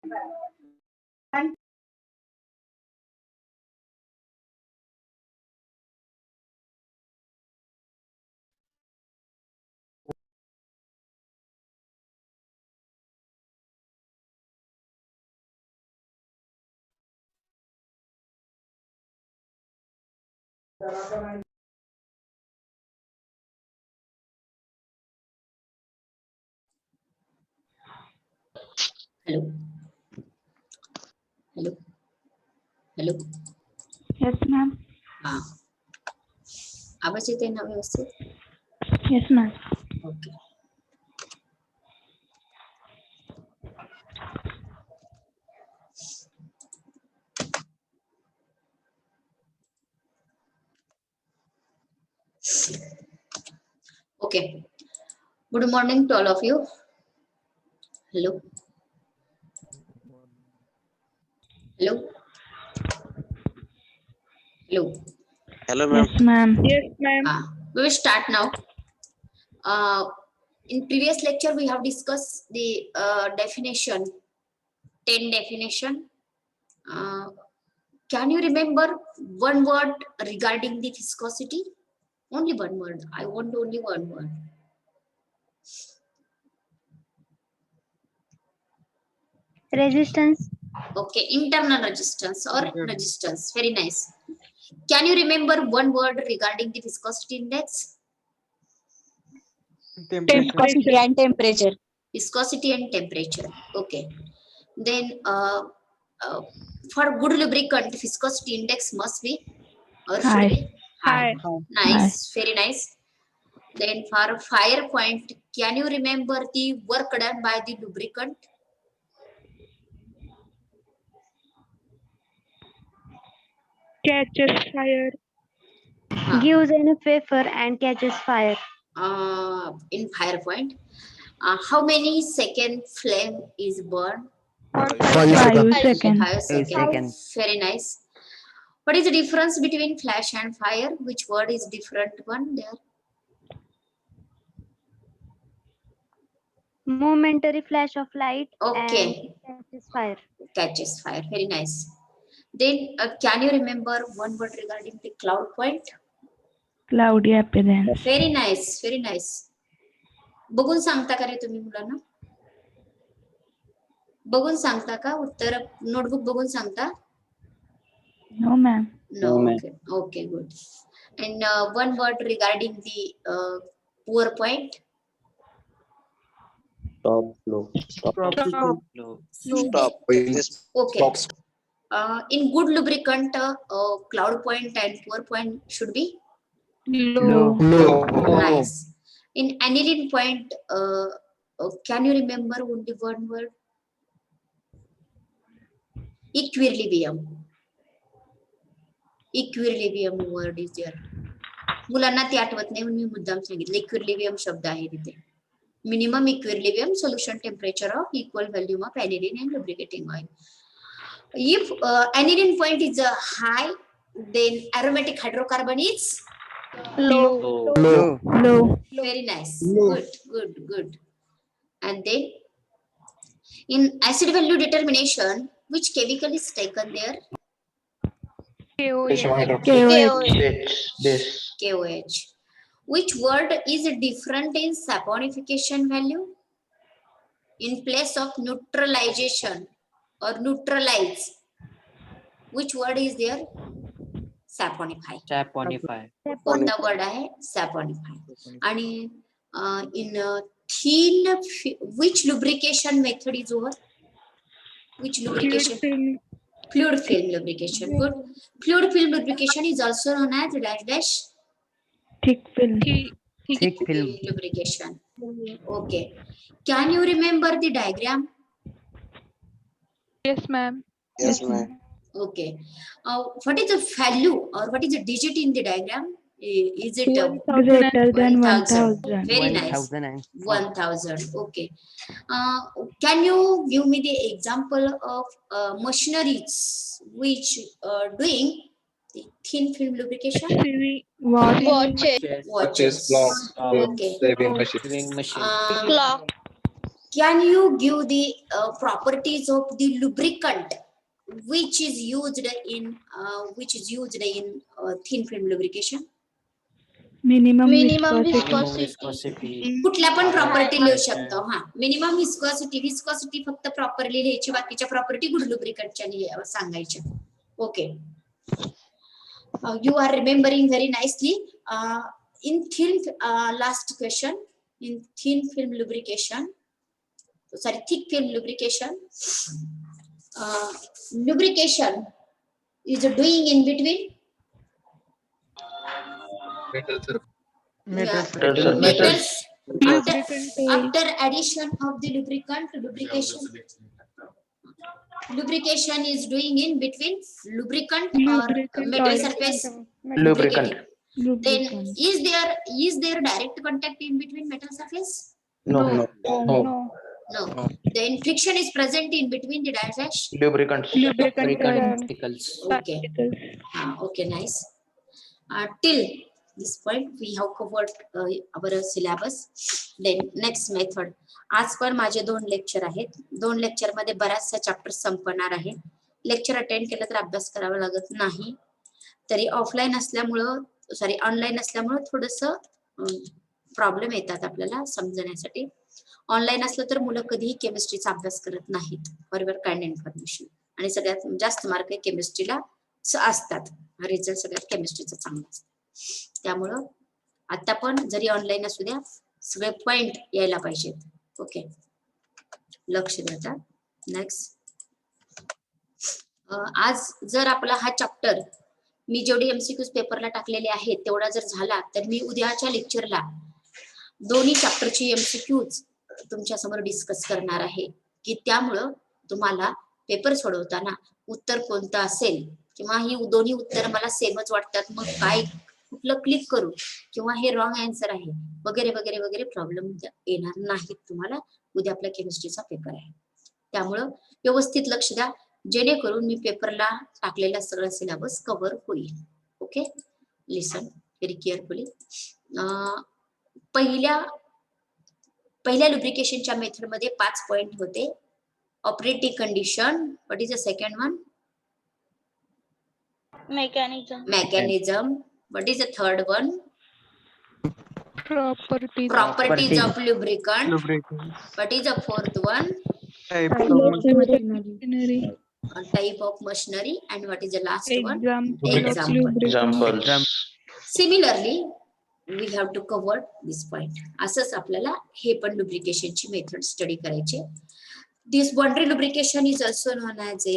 Hello. Hello. Hello. Yes, ma'am. हा. आवाज येते ना व्यवस्थित? Yes, ma'am. Okay. Okay. Good morning to all of you. Hello. Hello. Hello. Hello, ma'am. Yes, ma'am. Yes, ma'am. We will start now. In previous lecture, we have discussed the definition, 10 definition. Can you remember one word regarding the viscosity? Only one word. I want only one word. Resistance. Okay, internal resistance or resistance. Very nice. Can you remember one word regarding the viscosity index? Viscosity and temperature. Viscosity and temperature. Okay. Then for good lubricant, viscosity index must be or should High. be high. High. Nice. Very nice. Then for fire point, can you remember the work done by the lubricant? Catches fire. Huh. Gives enough vapor and catches fire. In fire point, how many second flame is burned? 5 seconds. 5 seconds. Very nice. What is the difference between flash and fire? Which word is different one there? Momentary flash of light. Okay. And catches fire. Catches fire. Very nice. Then can you remember one word regarding the cloud point? Cloudy appearance. Very nice. Very nice. बघून सांगता का रे तुम्ही मुलांना? बघून सांगता का? उत्तर notebook बघून सांगता? No, ma'am. No. Okay. Okay. Good. And one word regarding the poor point. Stop flow. Stop. Okay. In good lubricant, cloud point and pour point should be Low. nice. In aniline point, can you remember only one word? Equilibrium. Equilibrium word is there. मुलांना ते आठवत नाही म्हणून मी मुद्दाम सांगितलं. Equilibrium शब्द आहे तिथे. Minimum equilibrium solution temperature of equal volume of aniline and lubricating oil. If aniline point is high, then aromatic hydrocarbon is Low. Low. very nice. Good. And then in acid value determination, which chemical is taken there? KOH. Which word is different in saponification value? In place of neutralization or neutralize, which word is there? Saponify. कोणता word आहे? Saponify. आणि in thin, which lubrication method is over? Which lubrication? Fluid film lubrication. Good. Fluid film lubrication is also known as dash Thick film. thick film lubrication. Okay. Can you remember the diagram? Yes, ma'am. Yes, ma'am. Okay. What is the value or what is the digit in the diagram? Is it Greater than 1000? 1000. Very nice. 1000. Okay. Can you give me the example of machineries which doing the thin film lubrication? Watches. Watches. Clock. Okay. Saving machine. Clock. Can you give the properties of the lubricant which is used in thin film lubrication? Minimum Minimum viscosity. viscosity. कुठल्या पण property लिहू शकतो. हा, minimum viscosity फक्त properly लिहायची, बाकीच्या property good लुब्रिकंटच्या सांगायच्या. Okay, you are remembering very nicely. In thin last question, in thin film lubrication, sorry, thick film lubrication, lubrication is doing in between metals. After addition of the lubrication is doing in between lubricant or metal surface. Lubricant. Then is there direct contact in between metal surface? No. No. Then friction is present in between the dash. Lubricants. Particles. Okay. Okay, nice. Till this point we have covered our syllabus. Then next method. आज पण माझे 2 lecture आहेत. 2 lecture मध्ये बराचसा chapter संपणार आहे. Lecture attend केलं तर अभ्यास करावा लागत नाही. तरी ऑफलाईन असल्यामुळं ऑनलाईन असल्यामुळं थोडस प्रॉब्लेम येतात आपल्याला समजण्यासाठी. ऑनलाईन असलं तर मुलं कधीही केमिस्ट्रीचा अभ्यास करत नाहीत. For your kind information. आणि सगळ्यात जास्त मार्क केमिस्ट्रीला असतात. रिझल्ट सगळ्यात केमिस्ट्रीचा चांगला असतो. त्यामुळं आता पण जरी ऑनलाईन असू द्या सगळे पॉइंट यायला पाहिजेत. ओके, लक्ष द्या. नेक्स्ट, आज जर आपला हा चॅप्टर मी जेवढी एमसीक्यूज पेपरला टाकलेले आहेत तेवढा जर झाला तर मी उद्याच्या लेक्चरला दोन्ही चॅप्टरची एमसीक्यूज तुमच्या समोर डिस्कस करणार आहे की त्यामुळं तुम्हाला पेपर सोडवताना उत्तर कोणतं असेल किंवा ही दोन्ही उत्तर मला सेमच वाटतात मग काय कुठलं क्लिक करू किंवा हे रॉंग आन्सर आहे वगैरे वगैरे वगैरे प्रॉब्लेम येणार नाहीत तुम्हाला. उद्या आपला केमिस्ट्रीचा पेपर आहे त्यामुळं व्यवस्थित लक्ष द्या जेणेकरून मी पेपरला टाकलेला सगळा सिलेबस कव्हर होईल. ओके, लिसन व्हेरी केअरफुली. पहिल्या लुब्रिकेशनच्या मेथड मध्ये 5 पॉइंट होते. Operating condition, what is the second one? Mechanism. What is the third one? Properties of lubricant. What is the fourth one? Type Type of machinery. And what is the last one? Example. Examples. Similarly, we have to cover this point. असंच आपल्याला हे पण lubricationची method study करायचे. This boundary lubrication is also known as a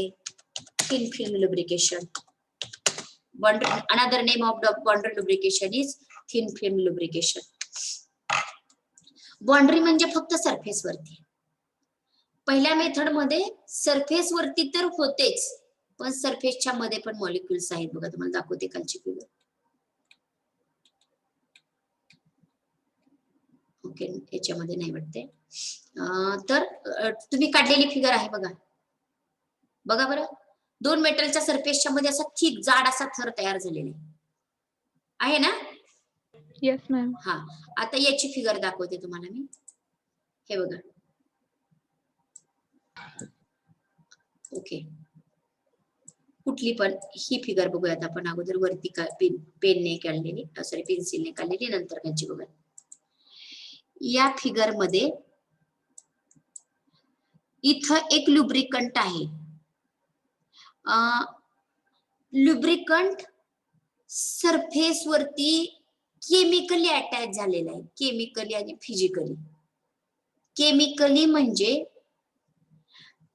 thin film lubrication. Another name of the boundary lubrication is thin film lubrication. Boundary म्हणजे फक्त surface वरती. पहिल्या method मध्ये सरफेस वरती तर होतेच पण सरफेसच्या मध्ये पण मॉलिक्युल्स आहेत बघा. तुम्हाला दाखवते खालची फिगर. ओके, याच्यामध्ये नाही वाटते. तर तुम्ही काढलेली फिगर आहे बघा. बघा बरं, 2 मेटलच्या सरफेसच्या मध्ये असा थिक जाड असा थर तयार झालेला आहे ना. Yes, ma'am. हा, आता याची फिगर दाखवते तुम्हाला मी. हे बघा. ओके, कुठली पण ही फिगर बघूयात आपण. अगोदर वरती पेनने काढलेली, सॉरी पेन्सिलने काढलेली, नंतर खालची बघा. या फिगर मध्ये इथं एक लुब्रिकंट आहे. लुब्रिकंट सरफेस वरती केमिकली अटॅच झालेला आहे. केमिकली आणि फिजिकली. केमिकली म्हणजे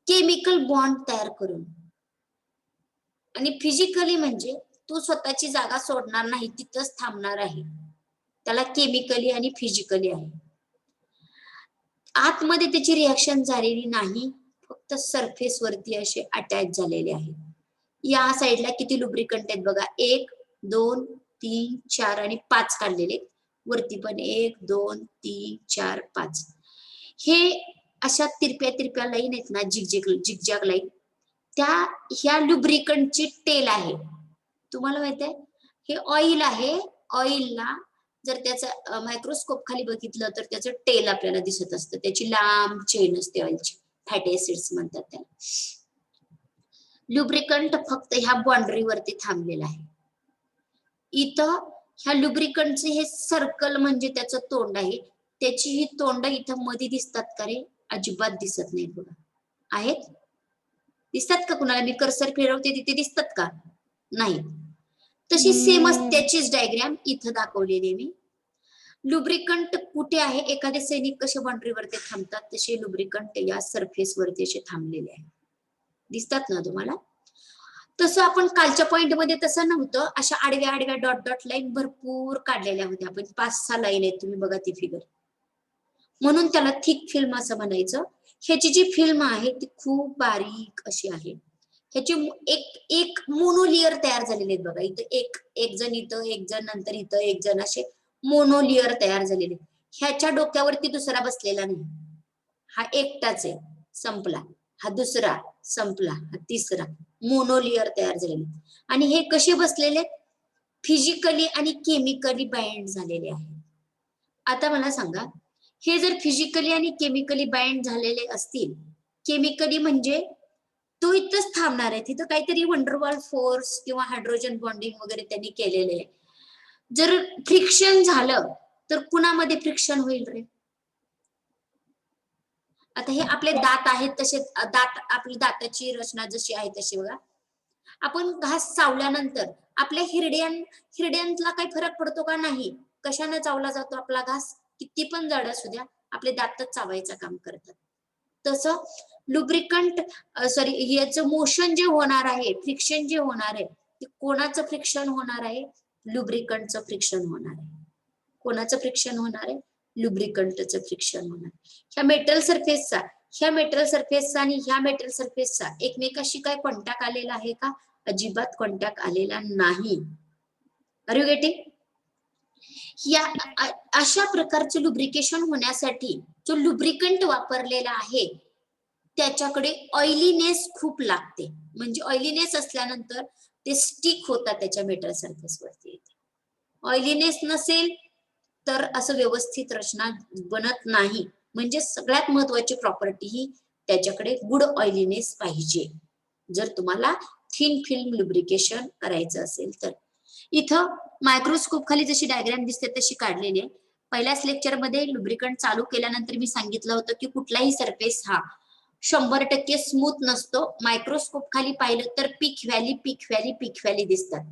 केमिकल बॉन्ड तयार करून आणि फिजिकली म्हणजे तो स्वतःची जागा सोडणार नाही, तिथंच थांबणार आहे. त्याला केमिकली आणि फिजिकली आहे. आतमध्ये त्याची रिएक्शन झालेली नाही, फक्त सरफेस वरती असे अटॅच झालेले आहे. या साइडला किती लुब्रिकंट आहेत बघा. 1 2 3 4 आणि 5 काढलेले. वरती पण 1 2 3 4 5. हे अशा तिरप्या लाईन आहेत ना, झिगझॅग लाईन, त्या ह्या लुब्रिकंटची टेल आहे. तुम्हाला माहित आहे हे ऑइल आहे. ऑइलला जर त्याचा मायक्रोस्कोप खाली बघितलं तर त्याचं टेल आपल्याला दिसत असतं, त्याची लांब चेन असते ऑइलची, फॅटी एसिड्स म्हणतात त्याला. लुब्रिकंट फक्त ह्या बाउंड्रीवरती थांबलेला आहे. इथं ह्या लुब्रिकंटचे हे सर्कल म्हणजे त्याचं तोंड आहे, त्याची ही तोंड इथं मध्ये दिसतात का रे? अजिबात दिसत नाही बघा. आहेत? दिसतात का कुणाला? मी कर्सर फिरवते तिथे दिसतात का? नाही. तशी सेमच त्याचीच डायग्राम इथं दाखवलेली आहे मी. लुब्रिकंट कुठे आहे? एखादे सैनिक कसे बाउंड्रीवरती थांबतात तसे लुब्रिकंट या सरफेस वरती असे थांबलेले आहे. दिसतात ना तुम्हाला? तसं आपण कालच्या पॉइंट मध्ये तसं नव्हतं, अशा आडव्या आडव्या डॉट डॉट लाईन भरपूर काढलेल्या होत्या. आपण 5-6 लाईन आहेत, तुम्ही बघा ती फिगर. म्हणून त्याला थिक फिल्म असं म्हणायचं. ह्याची जी फिल्म आहे ती खूप बारीक अशी आहे. ह्याची एक मोनोलियर तयार झालेले आहेत बघा. इथं एक जण, इथं एक जण, नंतर इथं एक जण, असे मोनोलियर तयार झालेले. ह्याच्या डोक्यावरती दुसरा बसलेला नाही, हा एकटाच आहे, संपला. हा दुसरा संपला, हा तिसरा. मोनोलियर तयार झालेले. आणि हे कसे बसलेले? फिजिकली आणि केमिकली बाइंड झालेले आहे. आता मला सांगा, हे जर फिजिकली आणि केमिकली बाइंड झालेले असतील, केमिकली म्हणजे तो इथंच थांबणार आहे, तिथं काहीतरी वंडरवॉल फोर्स किंवा हायड्रोजन बॉन्डिंग वगैरे त्यांनी केलेले आहे. जर फ्रिक्शन झालं तर कुणामध्ये फ्रिक्शन होईल रे? आता हे आपले दात आहेत तसे, दात आपली दाताची रचना जशी आहे तशी बघा. आपण घास चावल्यानंतर आपल्या हिरड्यांतला काही फरक पडतो का? नाही. कशाने चावला जातो आपला घास? किती पण जड असू द्या, आपले दातच चावायचं काम करतात. तसं लुब्रिकंट याचं मोशन जे होणार आहे, फ्रिक्शन जे होणार आहे, ते कोणाचं फ्रिक्शन होणार आहे? लुब्रिकंटचं फ्रिक्शन होणार आहे. कोणाचं फ्रिक्शन होणार आहे? लुब्रिकंटचं फ्रिक्शन होणार. ह्या मेटल सरफेसचा आणि ह्या मेटल सरफेसचा एकमेकाशी काय कॉन्टॅक्ट आलेला आहे का? अजिबात कॉन्टॅक्ट आलेला नाही. Are you getting? या अशा प्रकारचं लुब्रिकेशन होण्यासाठी जो लुब्रिकंट वापरलेला आहे त्याच्याकडे ऑइलीनेस खूप लागते. म्हणजे ऑइलीनेस असल्यानंतर ते स्टिक होतात त्याच्या मेटल सरफेस वरती. ऑइलीनेस नसेल तर असं व्यवस्थित रचना बनत नाही. म्हणजे सगळ्यात महत्वाची प्रॉपर्टी ही त्याच्याकडे गुड ऑइलीनेस पाहिजे जर तुम्हाला थिन फिल्म लुब्रिकेशन करायचं असेल तर. इथं मायक्रोस्कोप खाली जशी डायग्राम दिसते तशी काढलेली आहे. पहिल्याच लेक्चर मध्ये लुब्रिकंट चालू केल्यानंतर मी सांगितलं होतं की कुठलाही सरफेस हा 100% स्मूथ नसतो. मायक्रोस्कोप खाली पाहिलं तर पीक व्हॅली दिसतात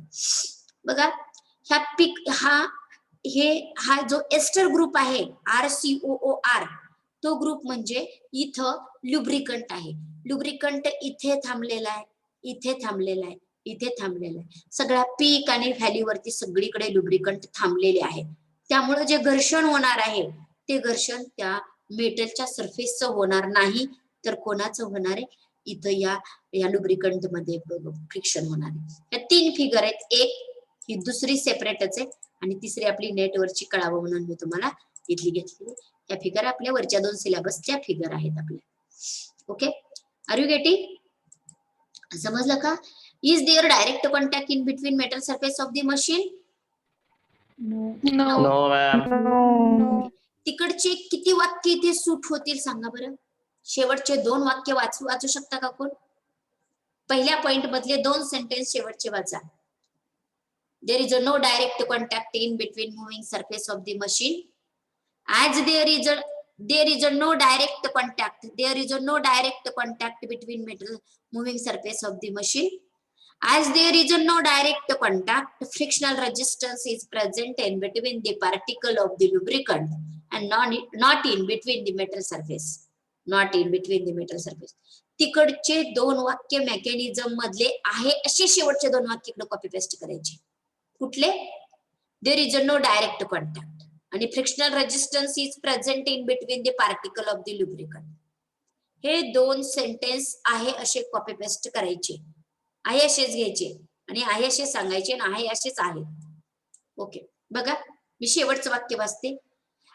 बघा. हा जो एस्टर ग्रुप आहे RCOOR, तो ग्रुप म्हणजे इथं लुब्रिकंट आहे. लुब्रिकंट इथे थांबलेला आहे, इथे थांबलेला आहे, इथे थांबलेला आहे. सगळ्या पीक आणि व्हॅलीवरती सगळीकडे लुब्रिकंट थांबलेले आहे. त्यामुळे जे घर्षण होणार आहे ते घर्षण त्या मेटलच्या सरफेसचं होणार नाही, तर कोणाचं होणार आहे? इथं या लुब्रिकंट मध्ये फ्रिक्शन होणार आहे. या 3 फिगर आहेत. एक ही दुसरी सेपरेटच आहे आणि तिसरी आपली नेटवरची कळावं म्हणून मी तुम्हाला इथली घेतली. या फिगर आपल्या वरच्या 2 सिलेबसच्या फिगर आहेत आपल्या. Okay, are you getting? समजलं का? Is there direct contact in between metal surface of the machine? No. No, ma'am. तिकडचे किती वाक्य इथे सूट होतील सांगा बरं? शेवटचे 2 वाक्य वाचू शकता का कोण? पहिल्या पॉइंट मधले 2 सेंटेन्स शेवटचे वाचा. There is no direct contact in between moving surface of the machine. As there is no direct contact. There is no direct contact between metal moving surface of the machine. As there is no direct contact, frictional resistance is present in between the particle of the lubricant and not in between the metal surface. Not in between the metal surface. तिकडचे 2 वाक्य mechanism मधले आहे असे शेवटचे 2 वाक्य इकडे copy paste करायचे. कुठले? There is no direct contact आणि frictional resistance is present in between the particle of the lubricant. हे 2 सेंटेन्स आहे असे कॉपी पेस्ट करायचे. आहे असेच घ्यायचे आणि आहे असे सांगायचे आणि आहे असेच आहे. ओके, बघा मी शेवटचं वाक्य वाचते.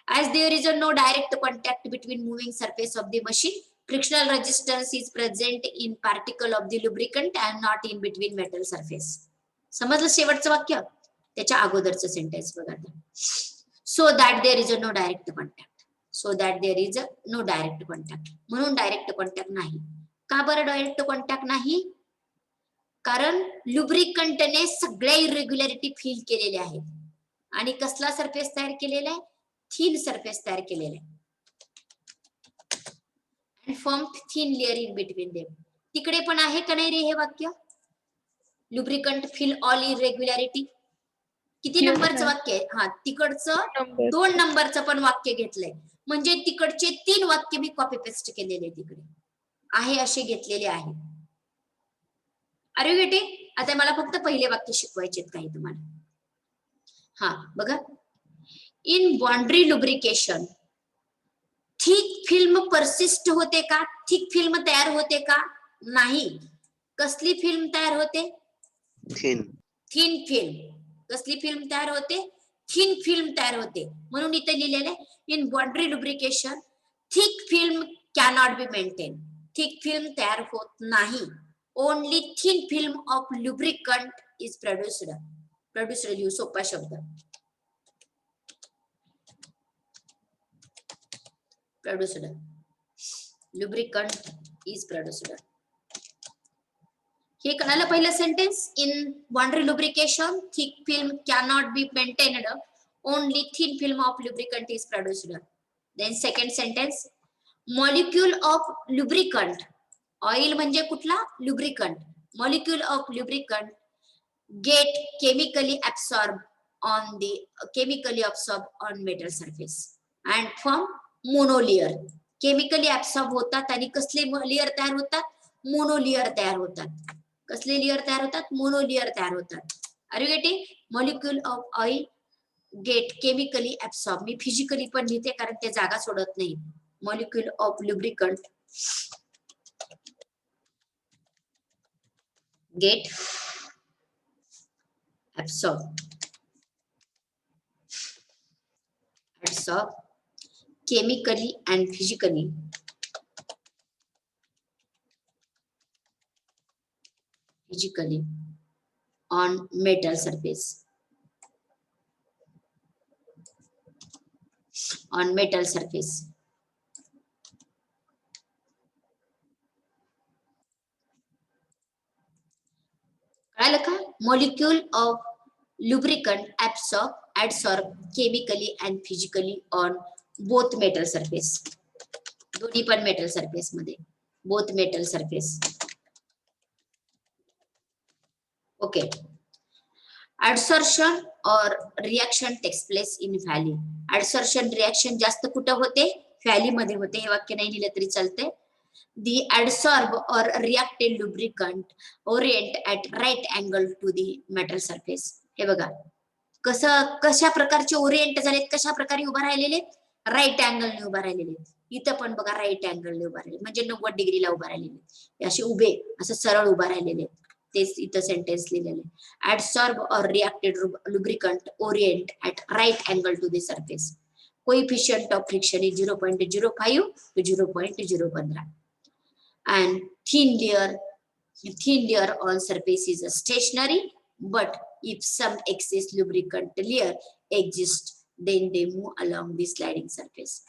As there is no direct contact between moving surface of the machine, frictional resistance is present in particle of the lubricant and not in between metal surface. समजलं शेवटचं वाक्य? त्याच्या अगोदरचं सेंटेन्स बघा. So that there is a no direct contact. So that there is a no direct contact. म्हणून direct contact नाही. का बरं डायरेक्ट कॉन्टॅक्ट नाही? कारण लुब्रिकंटने सगळ्या इरेग्युलॅरिटी फील केलेल्या आहेत. आणि कसला सरफेस तयार केलेला आहे? थिन सरफेस तयार केलेला आहे. and formed thin layer in between them. तिकडे पण आहे का नाही रे हे वाक्य? Lubricant fill all irregularity. किती Yes, नंबरचं ma'am. वाक्य आहे? हा, तिकडचं Number. 2 नंबरचं पण वाक्य घेतलंय. म्हणजे तिकडचे 3 वाक्य मी कॉपी पेस्ट केलेले तिकडे आहे असे घेतलेले आहे. अरे बेटे, आता मला फक्त पहिले वाक्य शिकवायचे काही तुम्हाला. हा बघा, in boundary lubrication thick film persist होते का? थिक फिल्म तयार होते का? नाही. कसली फिल्म तयार होते? Thin. Thin film. कसली फिल्म तयार होते? थिन फिल्म तयार होते. म्हणून इथे लिहिलेले in boundary lubrication thick film cannot be maintain. Thick film तयार होत नाही. Only thin film of lubricant is produced. Produced लिहू, सोपा शब्द. प्रोड्युस्ड. Lubricant is produced. हे कळालं पहिलं sentence. In boundary lubrication thick film cannot be maintained. Only thin film of lubricant is produced. Then second sentence, molecule of lubricant. Oil म्हणजे कुठला? Lubricant. Molecule of lubricant get chemically absorb on metal surface and form monolayer. Chemically absorb होतात आणि कसले layer तयार होतात? Monolayer तयार होतात. कसले लेयर तयार होतात? मोनोलियर तयार होतात. Are you getting? Molecule of oil get chemically absorb. मी फिजिकली पण लिहिते कारण ते जागा सोडत नाही. Molecule of lubricant get absorb chemically and physically on metal surface. On metal surface. कळालं का? Molecule of lubricant adsorb chemically and physically on both metal surface. दोन्ही पण मेटल सरफेस मध्ये. both metal surface. okay. Adsorption or reaction takes place in valley. Adsorption reaction जास्त कुठं होते? Valley मध्ये होते. हे वाक्य नाही लिहिलं तरी चालते. The adsorbed or reacted lubricant orient at right angle to the metal surface. हे बघा कशा प्रकारचे ओरिएंट झालेत, कशा प्रकारे उभा राहिलेले? राईट अँगलने उभा राहिलेले. इथं पण बघा राईट अँगलने उभा राहिले म्हणजे 90 डिग्रीला उभा राहिलेले. असे उभे असं सरळ उभा राहिलेले. तेच इथं सेंटेन्स लिहिलेले. Adsorb or reacted lubricant orient at right angle to the surface. Coefficient of friction is 0.05 to 0.015. And thin layer on surface is stationary, but if some excess lubricant layer exists, then they move along the sliding surface.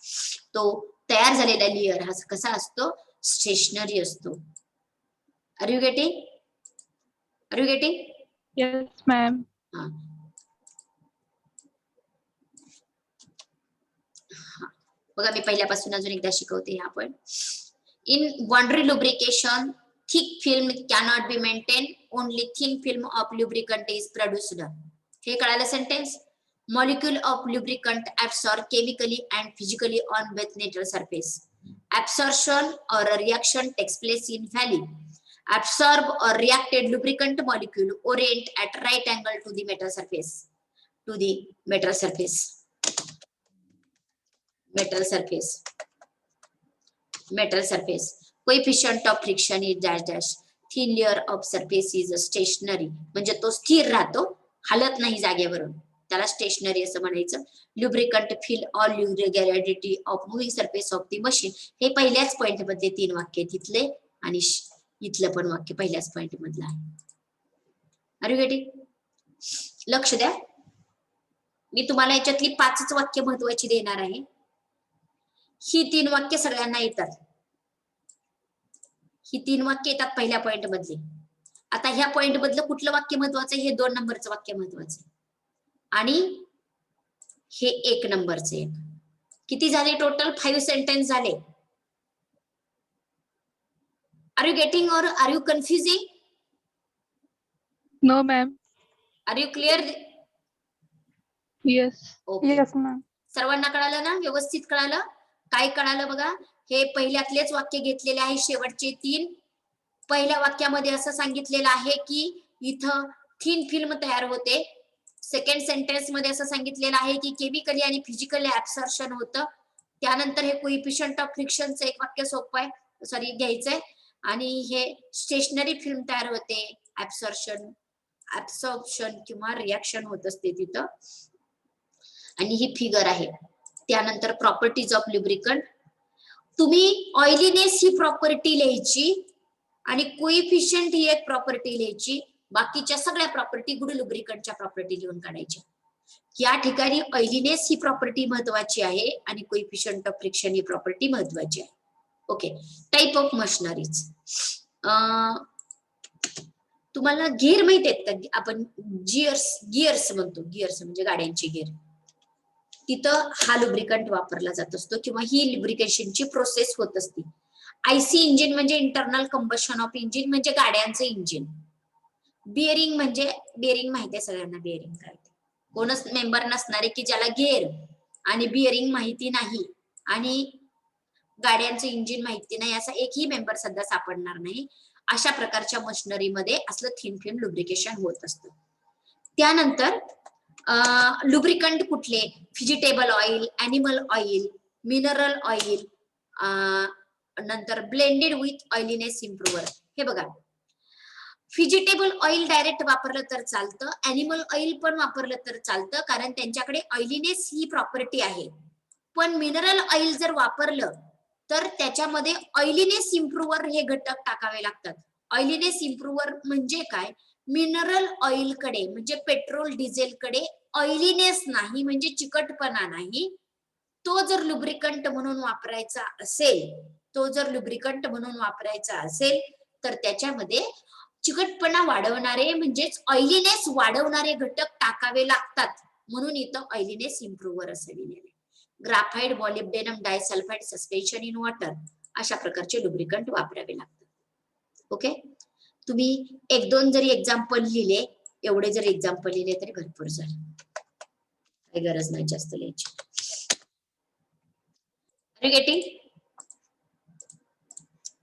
तो तयार झालेला layer हा कसा असतो? Stationery असतो. Are you getting? Are you getting? Yes, ma'am. बघा मी पहिल्यापासून अजून एकदा शिकवते. आपण in boundary lubrication thick film cannot be maintained, only thin film of lubricant is produced. हे कळालं sentence. molecule of lubricant absorb chemically and physically on both metal surface. Absorption or a reaction takes place in valley. Absorb or reacted lubricant molecule orient at right angle to the metal surface. To the metal surface. Metal surface. Metal surface. Coefficient of friction is dash dash. Thin layer of surface is stationary. म्हणजे तो स्थिर राहतो, हलत नाही जागेवरून. त्याला stationary असं म्हणायचं. Lubricant fill all irregularity of moving surface of the machine. हे पहिल्याच पॉइंट मध्ये 3 वाक्य तिथले आणि इथलं पण वाक्य पहिल्याच पॉइंट मधलं आहे. Are you getting? लक्ष द्या. मी तुम्हाला याच्यातली 5च वाक्य महत्वाची देणार आहे. ही 3 वाक्य सगळ्यांना येतात. ही 3 वाक्य येतात पहिल्या पॉइंट मधली. आता ह्या पॉइंट मधलं कुठलं वाक्य महत्वाचं आहे? हे 2 नंबरचं वाक्य महत्वाचं आहे. आणि हे 1 नंबरचं एक. किती झाले टोटल? 5 सेंटेन्स झाले. Are you getting or are you confusing? No, ma'am. Are you clear? Yes. Okay. Yes, ma'am. सर्वांना कळालं ना? व्यवस्थित कळालं? काय कळालं बघा? हे पहिल्यातलेच वाक्य घेतलेले आहे, शेवटचे 3. पहिल्या वाक्यामध्ये असं सांगितलेलं आहे की इथं थिन फिल्म तयार होते. सेकंड सेंटेन्स मध्ये असं सांगितलेलं आहे की केमिकली आणि फिजिकली ऍब्सॉर्प्शन होतं. त्यानंतर हे कोइफिशियंट ऑफ फ्रिक्शनचं एक वाक्य सोपं आहे, सॉरी घ्यायचंय. आणि हे स्टेशनरी फिल्म तयार होते, ऍब्सॉर्प्शन किंवा रिॲक्शन होत असते तिथं. आणि ही फिगर आहे. त्यानंतर प्रॉपर्टीज ऑफ लुब्रिकंट. तुम्ही ऑइलीनेस ही प्रॉपर्टी लिहायची आणि कोइफिशियंट ही एक प्रॉपर्टी लिहायची. बाकीच्या सगळ्या प्रॉपर्टी गुड लुब्रिकंटच्या प्रॉपर्टी लिहून काढायच्या. या ठिकाणी ऑइलीनेस ही प्रॉपर्टी महत्वाची आहे आणि coefficient of friction he property महत्वाची आहे. ओके. Type of machineries. तुम्हाला गिअर माहित आहेत का? आपण गिअर्स म्हणतो. गिअर्स म्हणजे गाड्यांची गिअर. तिथं हा लुब्रिकंट वापरला जात असतो किंवा ही लुब्रिकेशनची प्रोसेस होत असते. आयसी इंजिन म्हणजे इंटरनल कंबशन ऑफ इंजिन, म्हणजे गाड्यांचं इंजिन. बिअरिंग म्हणजे बिअरिंग माहिती आहे सगळ्यांना. बिअरिंग काय ते? कोणच मेंबर नसणारे की ज्याला गिअर आणि बिअरिंग माहिती नाही आणि गाड्यांचं इंजिन माहिती नाही, असा एकही मेंबर सध्या सापडणार नाही. अशा प्रकारच्या मशिनरीमध्ये असलं थिन फिल्म लुब्रिकेशन होत असतं. त्यानंतर लुब्रिकंट कुठले? Vegetable oil, animal oil, mineral oil, नंतर ब्लेंडेड विथ ऑइलीनेस इम्प्रूव्हर. हे बघा, व्हेजिटेबल ऑइल डायरेक्ट वापरलं तर चालतं, एनिमल ऑइल पण वापरलं तर चालतं, कारण त्यांच्याकडे ऑइलीनेस ही प्रॉपर्टी आहे. पण मिनरल ऑइल जर वापरलं तर त्याच्यामध्ये ऑइलीनेस इम्प्रूव्हर हे घटक टाकावे लागतात. ऑइलीनेस इम्प्रूव्हर म्हणजे काय? मिनरल ऑइल कडे म्हणजे पेट्रोल डिझेल कडे ऑइलीनेस नाही, म्हणजे चिकटपणा नाही. तो जर लुब्रिकंट म्हणून वापरायचा असेल, तर त्याच्यामध्ये चिकटपणा वाढवणारे म्हणजेच ऑइलीनेस वाढवणारे घटक टाकावे लागतात. म्हणून इथं ऑइलीनेस इम्प्रूव्हर असं लिहिलेलं आहे. Graphite, molybdenum disulphide suspension in water अशा प्रकारचे लुब्रिकंट वापरावे लागतात. ओके. तुम्ही 1-2 जरी एक्झाम्पल लिहिले, एवढे जरी एक्झाम्पल लिहिले तरी भरपूर झाले, काही गरज नाही जास्त लिहायची. गेटिंग?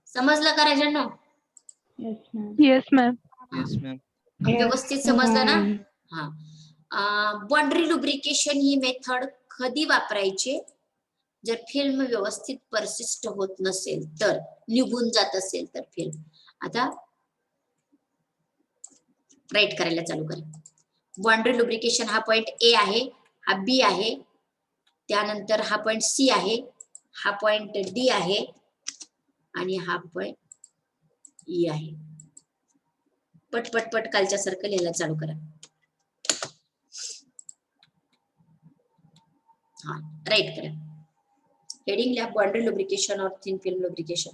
समजलं का राजांनो? Yes, ma'am. Yes, ma'am. व्यवस्थित समजलं ना? हा. बाउंड्री लुब्रिकेशन ही मेथड कधी वापरायची? जर फिल्म व्यवस्थित परसिस्ट होत नसेल तर, निघून जात असेल तर फिल्म. आता राईट करायला चालू करा. बाउंड्री लुब्रिकेशन हा पॉइंट ए आहे, हा बी आहे, त्यानंतर हा पॉइंट सी आहे, हा पॉइंट डी आहे आणि हा पॉइंट ई आहे. पट कालच्या सारखं लिहायला चालू करा. हा, राईट करा. हेडिंग लिहा बाउंड्री लुब्रिकेशन और थिन फिल्म लुब्रिकेशन.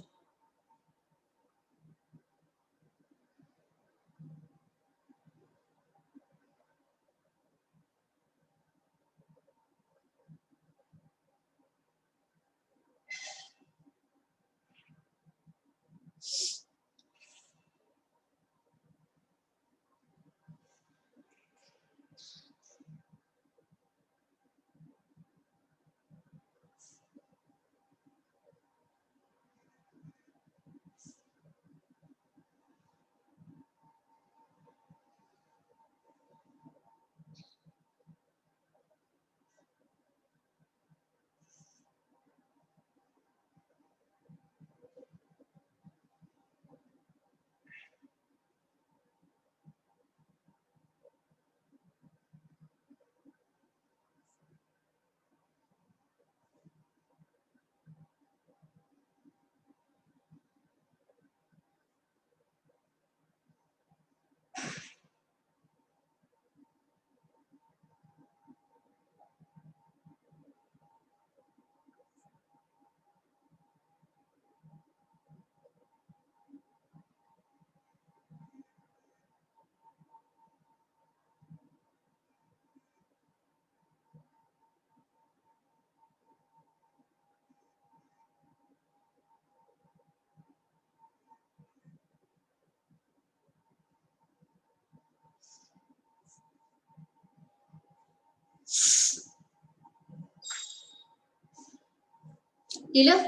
लिहिलं?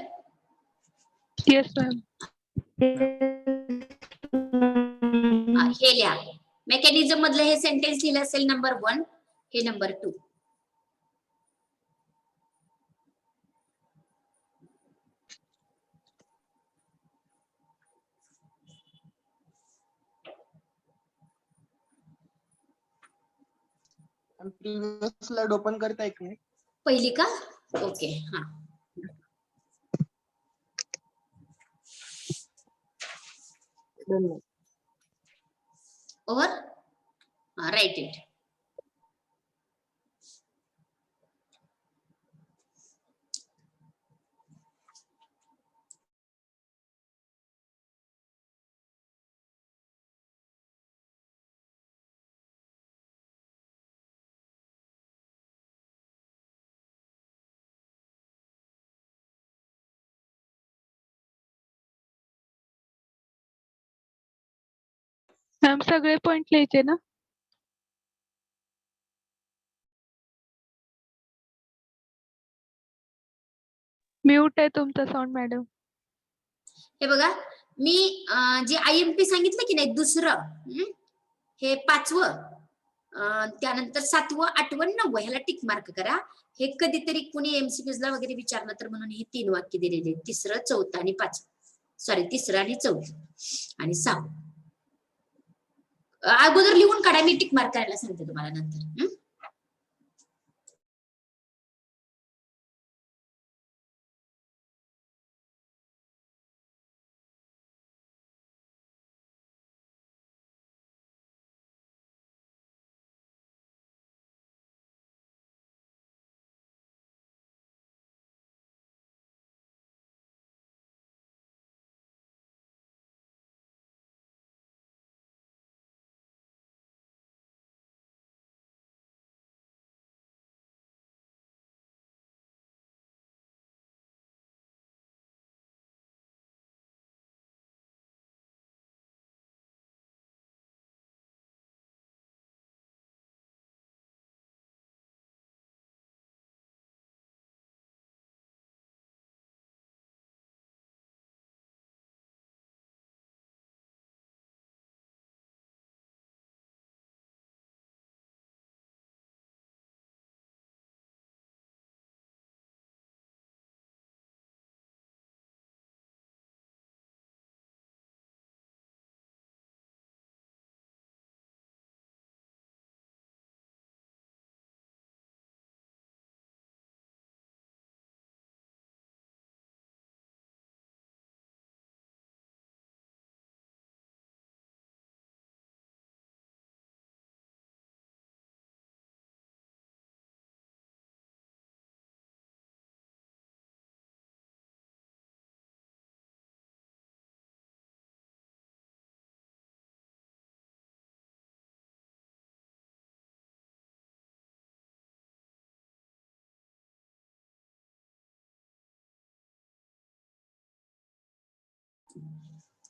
Yes, ma'am. हे लिहा. मेकॅनिझम मधलं हे सेंटेन्स लिहिलं असेल नंबर 1, हे नंबर 2. प्रीवियस स्लाइड ओपन करता एक मिनिट. पहिली का? ओके. हा. ओव्हर. Write it. मॅम सगळे पॉइंट लिहायचे ना? म्यूट आहे तुमचा साऊंड मॅडम. हे बघा, मी जे IMP सांगितलं की नाही दुसरं, हे 5वं, त्यानंतर 7वं, 8वं, 9वं ह्याला टिक मार्क करा. हे कधीतरी कुणी MCQs ला वगैरे विचारलं तर म्हणून ही 3 वाक्य दिलेले आहेत. 3रं, 4थं आणि 5वं. सॉरी, 3रं आणि 4थं आणि 6वं. अगोदर लिहून काढा, मी टिक मार्क करायला सांगते तुम्हाला नंतर.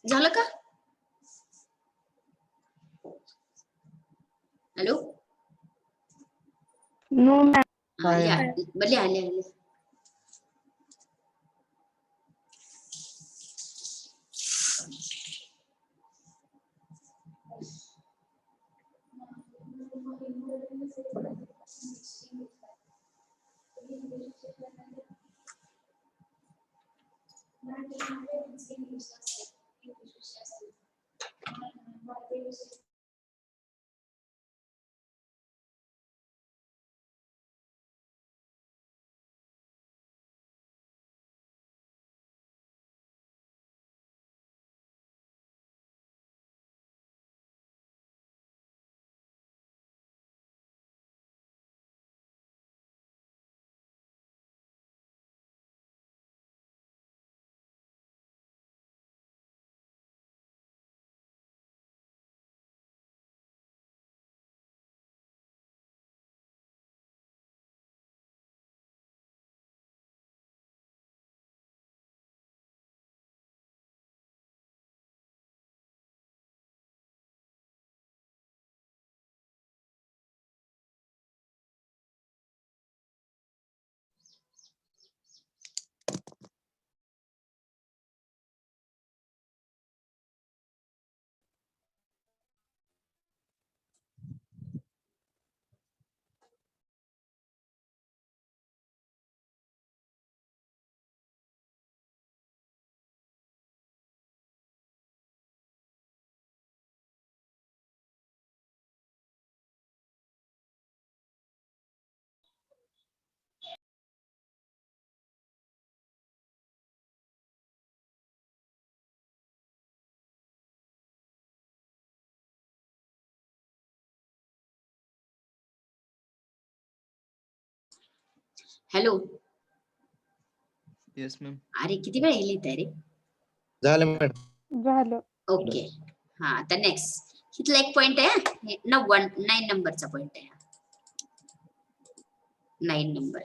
झालं का? हॅलो. No ma'am. लिहा. Hello, yes ma'am. अरे किती वेळ लिहित आहे रे? झालं मॅडम. झालं. ओके. हा, आता नेक्स्ट इथला एक पॉइंट आहे, 9 नंबरचा पॉइंट आहे. 9 नंबर.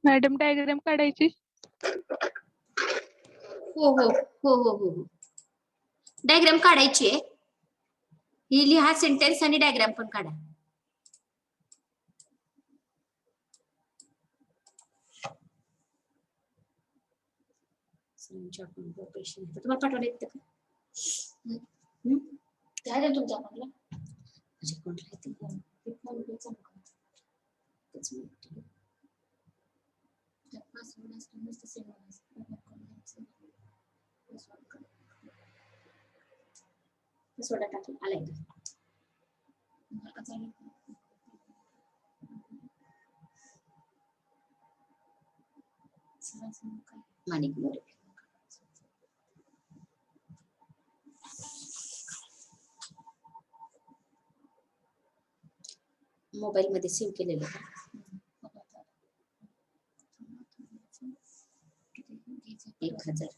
मॅडम डायग्राम काढायची. हो हो हो हो हो हो, डायग्राम काढायची आहे. ही लिहा सेंटेन्स आणि डायग्राम पण काढा. तुम्हाला पाठवलं येतं का? काय रे तुमच्या आपला कोणला येते फोन पे चालू करा. सोडा टाकून आलाय माणिक मोरे. मोबाईल मध्ये सेव्ह केलेलं आहे. 1000.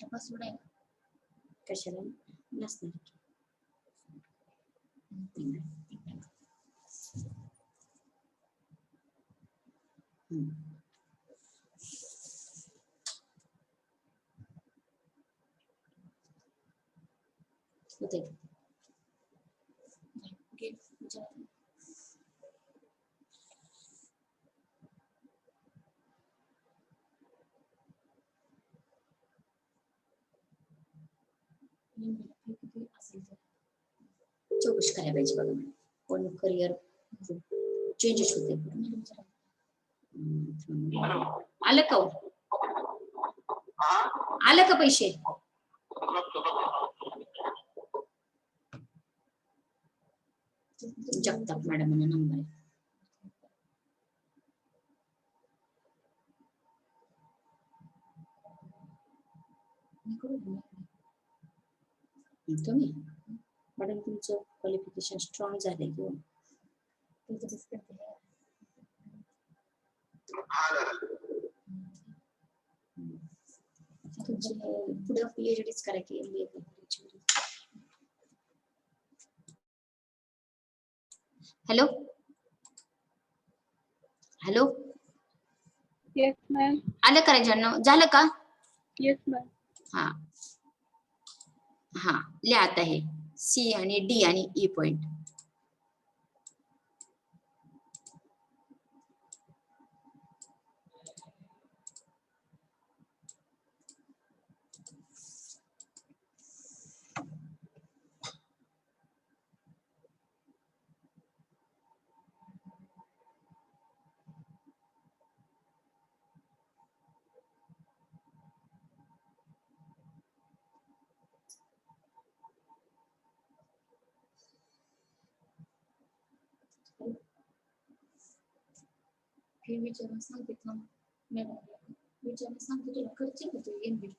पासवर्ड आहे कशाला नसणार. होते चौकशी करायला पाहिजे बघा. पण करिअर चेंजेस होते. आलं का हो? आलं का पैसे? जगताप मॅडम नंबर आहे. तुम्ही मॅडम तुमचं क्वालिफिकेशन स्ट्रॉंग झालंय किंवा पुढे पीएचडीच करायची. एमबीए करायची. Hello hello, yes ma'am. आलं करायचं झालं का? Yes ma'am. हा हा, लिहा आता हे सी आणि डी आणि ई पॉइंट. हे विचारून सांगते थांब मॅडम विचारून सांगते तुला करशील का तू MBA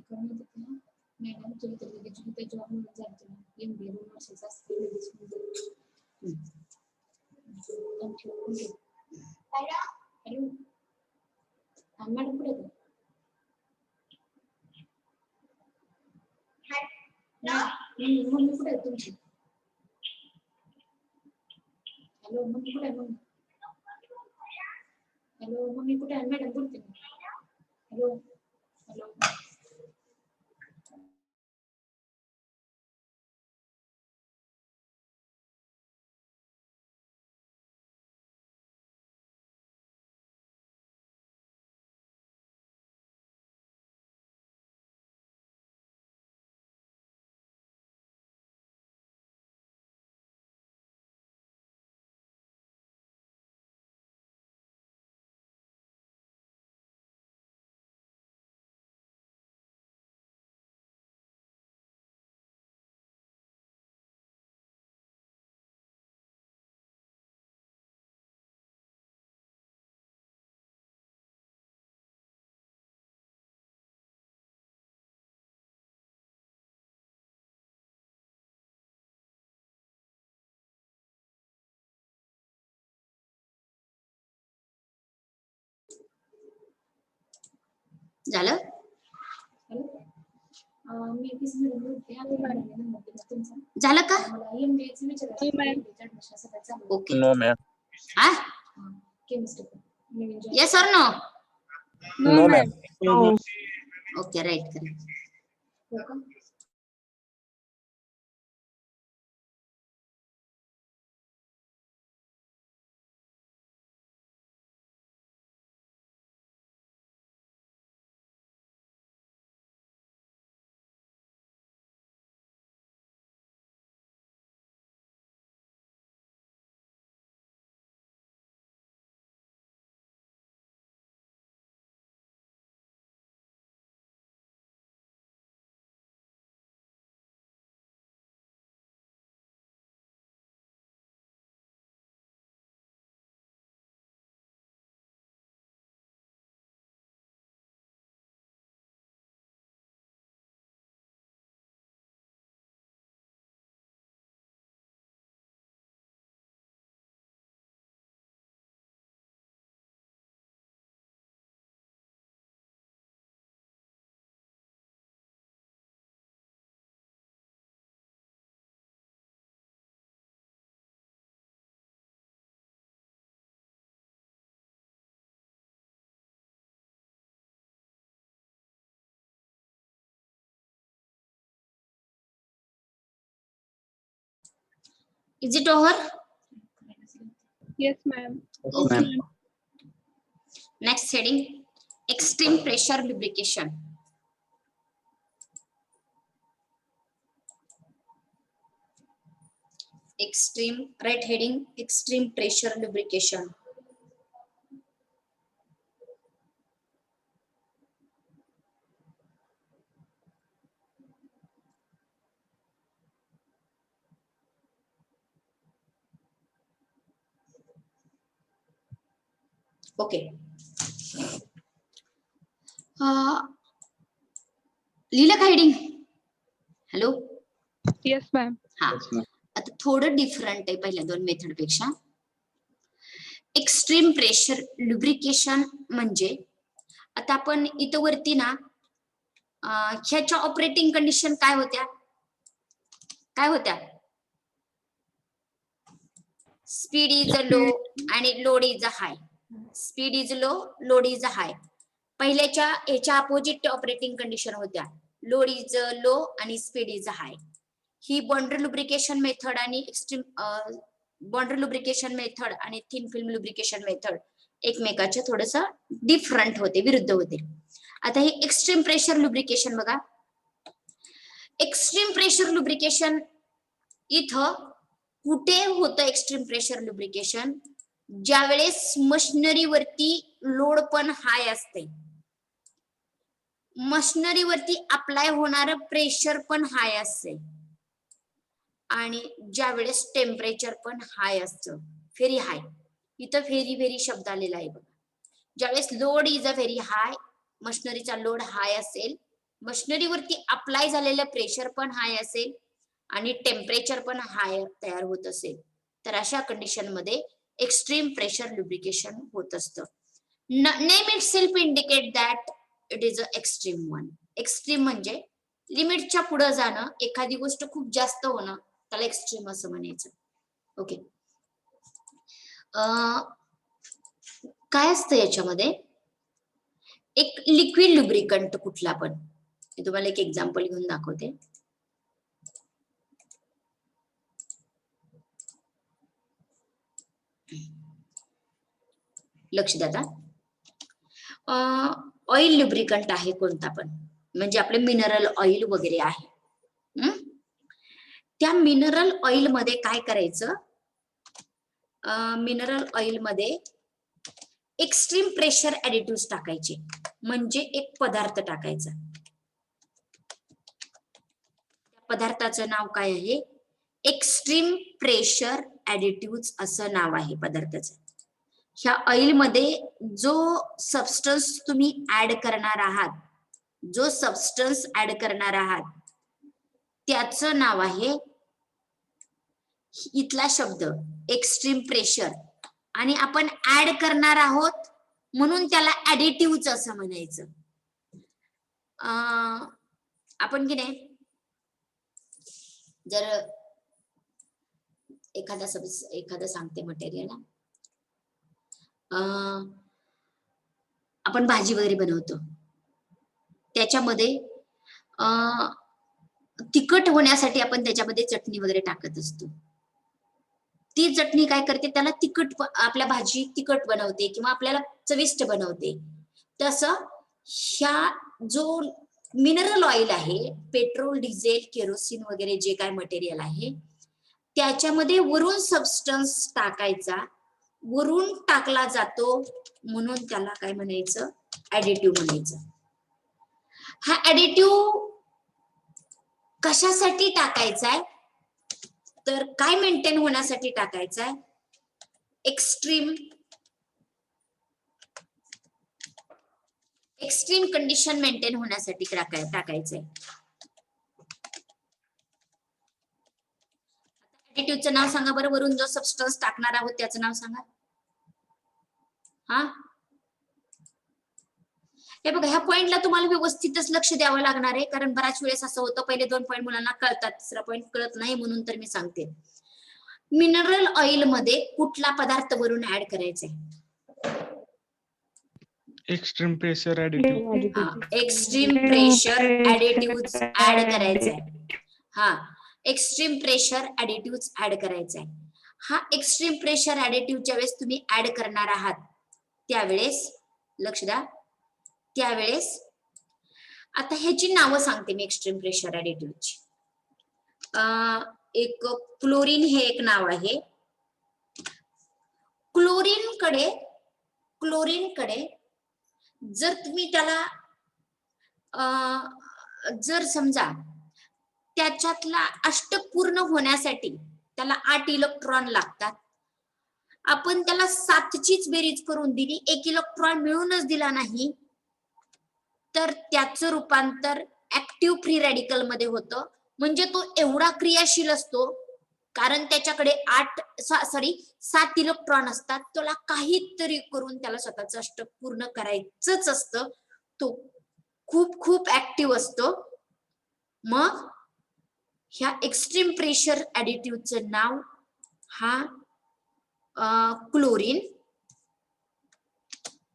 करून देते ना मॅडम तुला तर लगेच तिथे जॉब मिळून जाईल तुला MBA 2 वर्षाचा असते लगेच मिळून जाईल. हॅलो मॅडम कुठे आहे? मम्मी कुठे आहे तुमची? हॅलो मम्मी कुठे आहे मम्मी? हॅलो मम्मी कुठे आहे मॅडम बोलते हॅलो हॅलो झालं? मी झालं का? Okay No, ma'am. हा yes or no? No, ma'am. Okay right correct. Is it over? Yes, ma'am. Okay, ma'am. Next heading, extreme pressure lubrication. Extreme, right heading, extreme pressure lubrication. Okay लिहिलं का heading? Hello Yes, ma'am. हा आता थोडं different आहे पहिल्या दोन method पेक्षा. Extreme pressure lubrication म्हणजे आता आपण इथं वरती ना ह्याच्या ऑपरेटिंग कंडिशन काय होत्या? स्पीड इज लो आणि load is high. Speed is low, load is high. पहिल्याच्या ह्याच्या अपोजिट ऑपरेटिंग कंडिशन होत्या. लोड इज लो आणि स्पीड इज हाय. ही बाउंड्री लुब्रिकेशन मेथड आणि एक्स्ट्रीम बाउंड्री लुब्रिकेशन मेथड आणि थिन फिल्म लुब्रिकेशन मेथड एकमेकाच्या थोडस डिफरंट होते, विरुद्ध होते. आता हे एक्स्ट्रीम प्रेशर लुब्रिकेशन बघा. एक्स्ट्रीम प्रेशर लुब्रिकेशन इथं कुठे होतं? एक्स्ट्रीम प्रेशर लुब्रिकेशन ज्या वेळेस मशिनरी वरती लोड पण हाय असते, मशिनरी वरती अप्लाय होणार प्रेशर पण हाय असते आणि ज्या वेळेस टेम्परेचर पण हाय असतं, व्हेरी हाय. इथं व्हेरी व्हेरी शब्द आलेला आहे बघा. ज्यावेळेस load is a very high, मशिनरीचा लोड हाय असेल, मशिनरीवरती अप्लाय झालेलं प्रेशर पण हाय असेल आणि टेम्परेचर पण हाय तयार होत असेल, तर अशा कंडिशन मध्ये एक्स्ट्रीम प्रेशर लुब्रिकेशन होत असतं. Name it self indicate that it is a extreme one. Extreme म्हणजे लिमिटच्या पुढे जाणं, एखादी गोष्ट खूप जास्त होणं, त्याला एक्स्ट्रीम असं म्हणायचं. ओके. काय असतं याच्यामध्ये, एक लिक्विड लुब्रिकंट कुठला पण, मी तुम्हाला एक एक्झाम्पल घेऊन दाखवते. लक्ष द्या आता. ऑइल लुब्रिकंट आहे कोणता पण, म्हणजे आपले मिनरल ऑइल वगैरे आहे. त्या मिनरल ऑइल मध्ये काय करायचं, मिनरल ऑइल मध्ये एक्स्ट्रीम प्रेशर ऍडिटिव्ह टाकायचे, म्हणजे एक पदार्थ टाकायचा. पदार्थाचं नाव काय आहे, एक्स्ट्रीम प्रेशर ऍडिटिव्ह असं नाव आहे पदार्थाचं. ह्या ऑइल मध्ये जो सबस्टन्स तुम्ही ऍड करणार आहात, जो सबस्टन्स ऍड करणार आहात त्याचं नाव आहे, इथला शब्द एक्स्ट्रीम प्रेशर, आणि आपण ऍड करणार आहोत म्हणून त्याला ऍडिटिव्ह असं म्हणायचं. आपण की नाही, जर एखादा सांगते मटेरियल, आपण भाजी वगैरे बनवतो, त्याच्यामध्ये तिखट होण्यासाठी आपण त्याच्यामध्ये चटणी वगैरे टाकत असतो. ती चटणी काय करते, त्याला तिखट, आपल्या भाजी तिखट बनवते किंवा आपल्याला चविष्ट बनवते. तसं ह्या जो मिनरल ऑइल आहे, पेट्रोल, डिझेल, केरोसिन वगैरे जे काय मटेरियल आहे, त्याच्यामध्ये वरून सबस्टन्स टाकायचा, वरून टाकला जातो म्हणून त्याला काय म्हणायचं, ऍडिटिव्ह म्हणायचं. हा ऍडिटिव्ह कशासाठी टाकायचा आहे, तर काय मेंटेन होण्यासाठी टाकायचा आहे, एक्स्ट्रीम कंडिशन मेंटेन होण्यासाठी टाकायचंय. ऍडिटिव्हचं नाव सांगा बरं, वरून जो सबस्टन्स टाकणार आहोत त्याचं नाव सांगा. हा, हे बघा, ह्या पॉइंटला तुम्हाला व्यवस्थितच लक्ष द्यावं लागणार आहे, कारण बऱ्याच वेळेस असं होतं, पहिले 2 पॉइंट मुलांना कळतात, तिसरा पॉइंट कळत नाही, म्हणून तर मी सांगते. मिनरल ऑइल मध्ये कुठला पदार्थ वरून ऍड करायचा आहे, extreme pressure additive. Extreme pressure additive add करायचंय. हा, एक्स्ट्रीम प्रेशर ऍडिटिव्ह ऍड करायचंय. हा एक्स्ट्रीम प्रेशर ऍडिटिव्ह ज्या वेळेस तुम्ही ऍड करणार आहात त्यावेळेस, लक्ष द्या, त्यावेळेस आता ह्याची नावं सांगते मी एक्स्ट्रीम प्रेशर ऍडिटिव्हची. एक क्लोरीन हे एक नाव आहे. क्लोरीनकडे जर तुम्ही त्याला जर समजा त्याच्यातला अष्टक पूर्ण होण्यासाठी त्याला 8 इलेक्ट्रॉन लागतात, आपण त्याला 7चीच बेरीज करून दिली, 1 इलेक्ट्रॉन मिळूनच दिला नाही, तर त्याचं रूपांतर ऍक्टिव्ह फ्री रॅडिकल मध्ये होतं. म्हणजे तो एवढा क्रियाशील असतो, कारण त्याच्याकडे 7 इलेक्ट्रॉन असतात, त्याला काहीतरी करून त्याला स्वतःचं अष्टक पूर्ण करायचंच असतं. तो खूप खूप ऍक्टिव्ह असतो. मग ह्या एक्स्ट्रीम प्रेशर ऍडिटिव्हचं नाव हा क्लोरीन,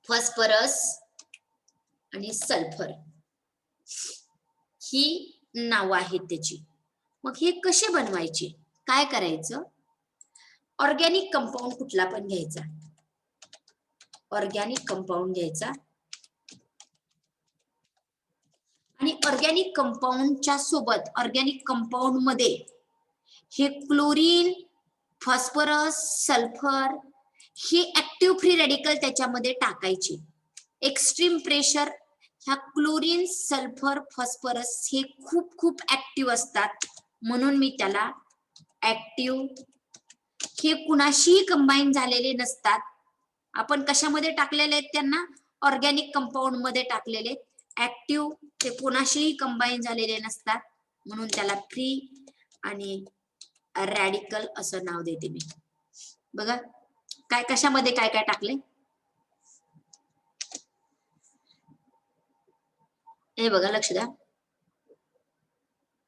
फॉस्फरस आणि सल्फर ही नावं आहेत त्याची. मग हे कसे बनवायचे, काय करायचं, ऑर्गॅनिक कंपाऊंड कुठला पण घ्यायचा, ऑर्गॅनिक कंपाऊंड घ्यायचा, आणि ऑर्गॅनिक कंपाऊंडच्या सोबत, ऑर्गॅनिक कंपाऊंड मध्ये हे क्लोरीन, फॉस्फरस, सल्फर हे ऍक्टिव्ह फ्री रॅडिकल त्याच्यामध्ये टाकायचे. एक्स्ट्रीम प्रेशर, ह्या क्लोरीन, सल्फर, फॉस्फरस हे खूप खूप ऍक्टिव्ह असतात, म्हणून मी त्याला ऍक्टिव्ह, हे कुणाशीही कंबाईन झालेले नसतात, आपण कशामध्ये टाकलेले आहेत त्यांना? ऑर्गॅनिक कंपाऊंड मध्ये टाकलेले आहेत. ऍक्टिव्ह ते कोणाशीही कंबाईन झालेले नसतात म्हणून त्याला फ्री आणि रॅडिकल असं नाव देते मी. बघा काय कशामध्ये काय काय टाकले. हे बघा लक्ष द्या.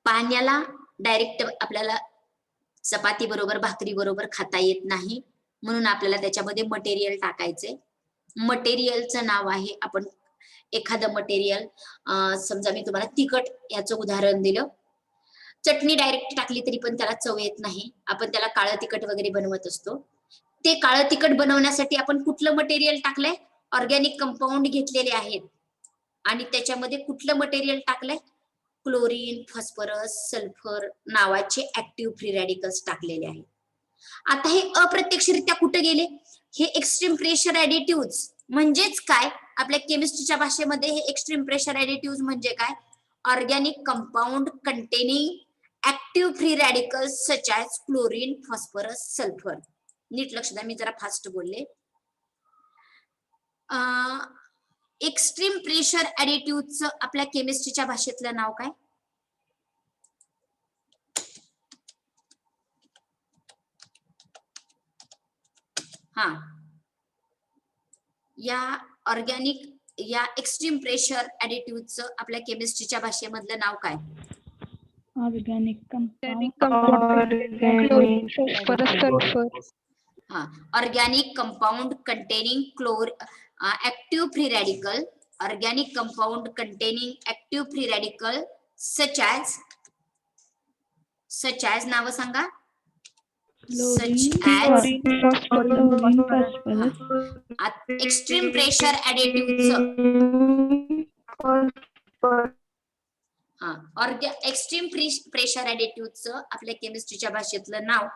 पाण्याला डायरेक्ट आपल्याला चपाती बरोबर भाकरी बरोबर खाता येत नाही म्हणून आपल्याला त्याच्यामध्ये मटेरियल टाकायचे. मटेरियलचं नाव आहे, आपण एखादं मटेरियल समजा मी तुम्हाला तिखट याचं उदाहरण दिलं. चटणी डायरेक्ट टाकली तरी पण त्याला चव येत नाही, आपण त्याला काळं तिखट वगैरे बनवत असतो. ते काळं तिखट बनवण्यासाठी आपण कुठलं मटेरियल टाकलंय? ऑर्गॅनिक कंपाऊंड घेतलेले आहेत आणि त्याच्यामध्ये कुठलं मटेरियल टाकलंय? क्लोरीन, फॉस्फरस, सल्फर नावाचे ऍक्टिव्ह फ्री रॅडिकल्स टाकलेले आहेत. आता हे अप्रत्यक्षरित्या कुठे गेले? हे एक्स्ट्रीम प्रेशर ऍडिटिव्ह म्हणजेच काय? आपल्या केमिस्ट्रीच्या भाषेमध्ये हे एक्स्ट्रीम प्रेशर ऍडिटिव्ह म्हणजे काय? Organic compound containing active free radicals such as chlorine, phosphorus, sulphur. नीट लक्ष द्या, मी जरा फास्ट बोलले. एक्स्ट्रीम प्रेशर ऍडिटिव्हचं आपल्या केमिस्ट्रीच्या भाषेतलं नाव काय? हा, या ऑर्गॅनिक या एक्स्ट्रीम प्रेशर ऍडिटिव्हचं आपल्या केमिस्ट्रीच्या भाषेमधलं नाव काय? Organic phosphorus, sulphur. हा, organic compound containing active free radical. Organic compound containing active free radical such as नाव सांगा. एक्स्ट्रीम प्रेशर ऍडिटिव्हचं एक्स्ट्रीम प्रेशर ऍडिटिव्हचं आपल्या केमिस्ट्रीच्या भाषेतलं नाव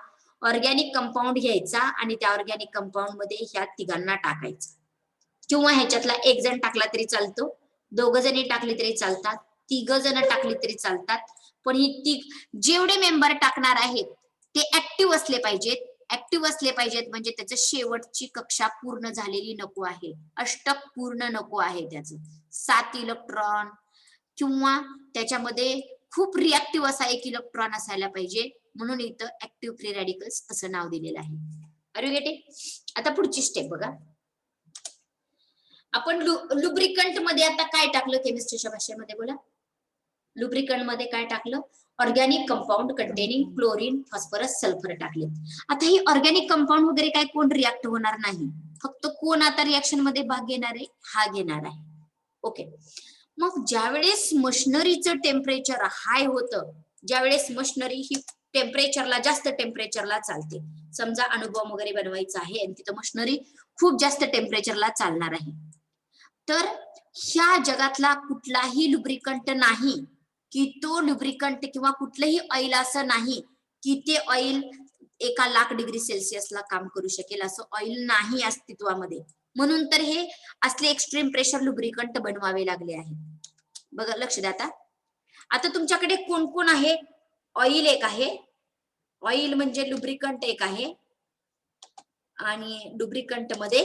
ऑर्गॅनिक कंपाऊंड घ्यायचा आणि त्या ऑर्गॅनिक कंपाऊंड मध्ये ह्या तिघांना टाकायचं, किंवा ह्याच्यातला एक जण टाकला तरी चालतो, दोघ जणी टाकली तरी चालतात, तिघ जण टाकली तरी चालतात. पण ही जेवढे मेंबर टाकणार आहेत ते ऍक्टिव्ह असले पाहिजेत. ऍक्टिव्ह असले पाहिजेत म्हणजे त्याचं शेवटची कक्षा पूर्ण झालेली नको आहे, अष्टक पूर्ण नको आहे, त्याचं 7 इलेक्ट्रॉन किंवा त्याच्यामध्ये खूप रिॲक्टिव्ह असा 1 इलेक्ट्रॉन असायला पाहिजे. म्हणून इथं ऍक्टिव्ह फ्री रॅडिकल्स असं नाव दिलेलं आहे. Are you getting? आता पुढची स्टेप बघा. आपण लुब्रिकंट मध्ये आता काय टाकलं केमिस्ट्रीच्या भाषेमध्ये? बोला. लुब्रिकंट मध्ये काय टाकलं? Organic compound containing chlorine, phosphorus, sulphur टाकले. आता ही ऑर्गॅनिक कंपाऊंड वगैरे काय कोण रिॲक्ट होणार नाही, फक्त कोण आता रिॲक्शन मध्ये भाग घेणार आहे? हा घेणार आहे. ओके. मग ज्यावेळेस मशिनरीचं टेम्परेचर हाय होतं, ज्यावेळेस मशिनरी ही टेम्परेचरला जास्त टेम्परेचरला चालते, समजा अणुबॉम्ब वगैरे बनवायचा आहे आणि तिथं मशिनरी खूप जास्त टेम्परेचरला चालणार आहे, तर ह्या जगातला कुठलाही लुब्रिकंट नाही की तो लुब्रिकंट किंवा कुठलंही ऑइल असं नाही की ते ऑइल 1,00,000 डिग्री सेल्सिअसला काम करू शकेल, असं ऑइल नाही अस्तित्वामध्ये. म्हणून तर हे असले एक्स्ट्रीम प्रेशर लुब्रिकंट बनवावे लागले आहेत. बघा लक्ष द्या. आता तुमच्याकडे कोण कोण आहे? ऑइल एक आहे, ऑइल म्हणजे लुब्रिकंट एक आहे, आणि लुब्रिकंट मध्ये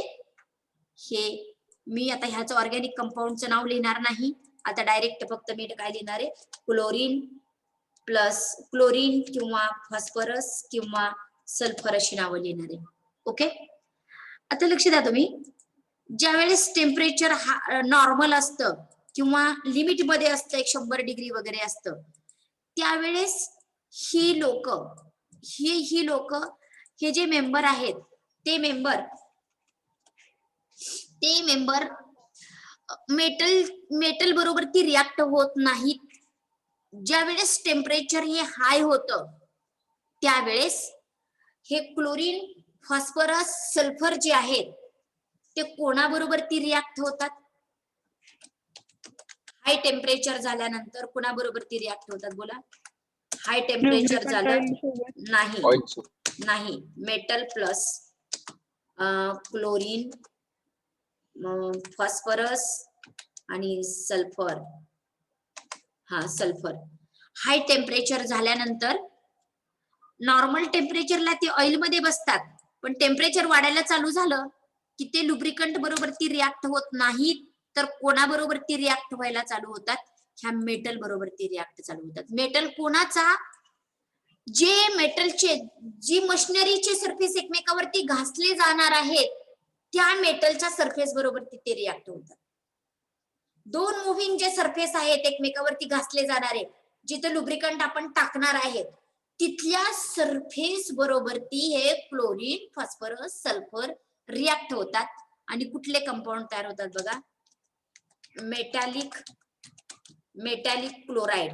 हे मी आता ह्याचं ऑर्गॅनिक कंपाऊंडचं नाव लिहिणार नाही, आता डायरेक्ट फक्त मी काय लिहिणार आहे? क्लोरीन प्लस क्लोरीन किंवा फॉस्फरस किंवा सल्फर अशी नावं लिहिणार आहे. ओके. आता लक्ष द्या तुम्ही, ज्यावेळेस टेम्परेचर नॉर्मल असतं किंवा लिमिट मध्ये असतं 100 डिग्री वगैरे असतं, त्यावेळेस ही लोक हे जे मेंबर आहेत ते मेंबर मेटल बरोबर ती रिॲक्ट होत नाहीत. ज्यावेळेस टेम्परेचर हे हाय होतं त्यावेळेस हे क्लोरीन, फॉस्फरस, सल्फर जे आहेत ते कोणाबरोबर ती रिॲक्ट होतात? हाय टेम्परेचर झाल्यानंतर कोणाबरोबर ती रिॲक्ट होतात? बोला. हाय टेम्परेचर झालं नाही, मेटल प्लस क्लोरीन, फॉस्फरस आणि सल्फर. हा, सल्फर हाय टेम्परेचर झाल्यानंतर नॉर्मल टेम्परेचरला ते ऑइल मध्ये बसतात, पण टेम्परेचर वाढायला चालू झालं की ते लुब्रिकंट बरोबर ती रिॲक्ट होत नाहीत, तर कोणाबरोबर ती रिॲक्ट व्हायला चालू होतात? ह्या मेटल बरोबर ती रिॲक्ट चालू होतात. मेटल कोणाचा? जे मेटलचे, जी मशिनरीचे सरफेस एकमेकावरती घासले जाणार आहेत, त्या मेटलच्या सरफेस बरोबर ते रिॲक्ट होतात. दोन मुव्हिंग जे सरफेस आहेत एकमेकावरती घासले जाणारे, जिथे लुब्रिकंट आपण टाकणार आहेत, तिथल्या सरफेस बरोबर ती हे क्लोरीन, फॉस्फरस, सल्फर रिॲक्ट होतात आणि कुठले कंपाऊंड तयार होतात बघा? Metallic chloride.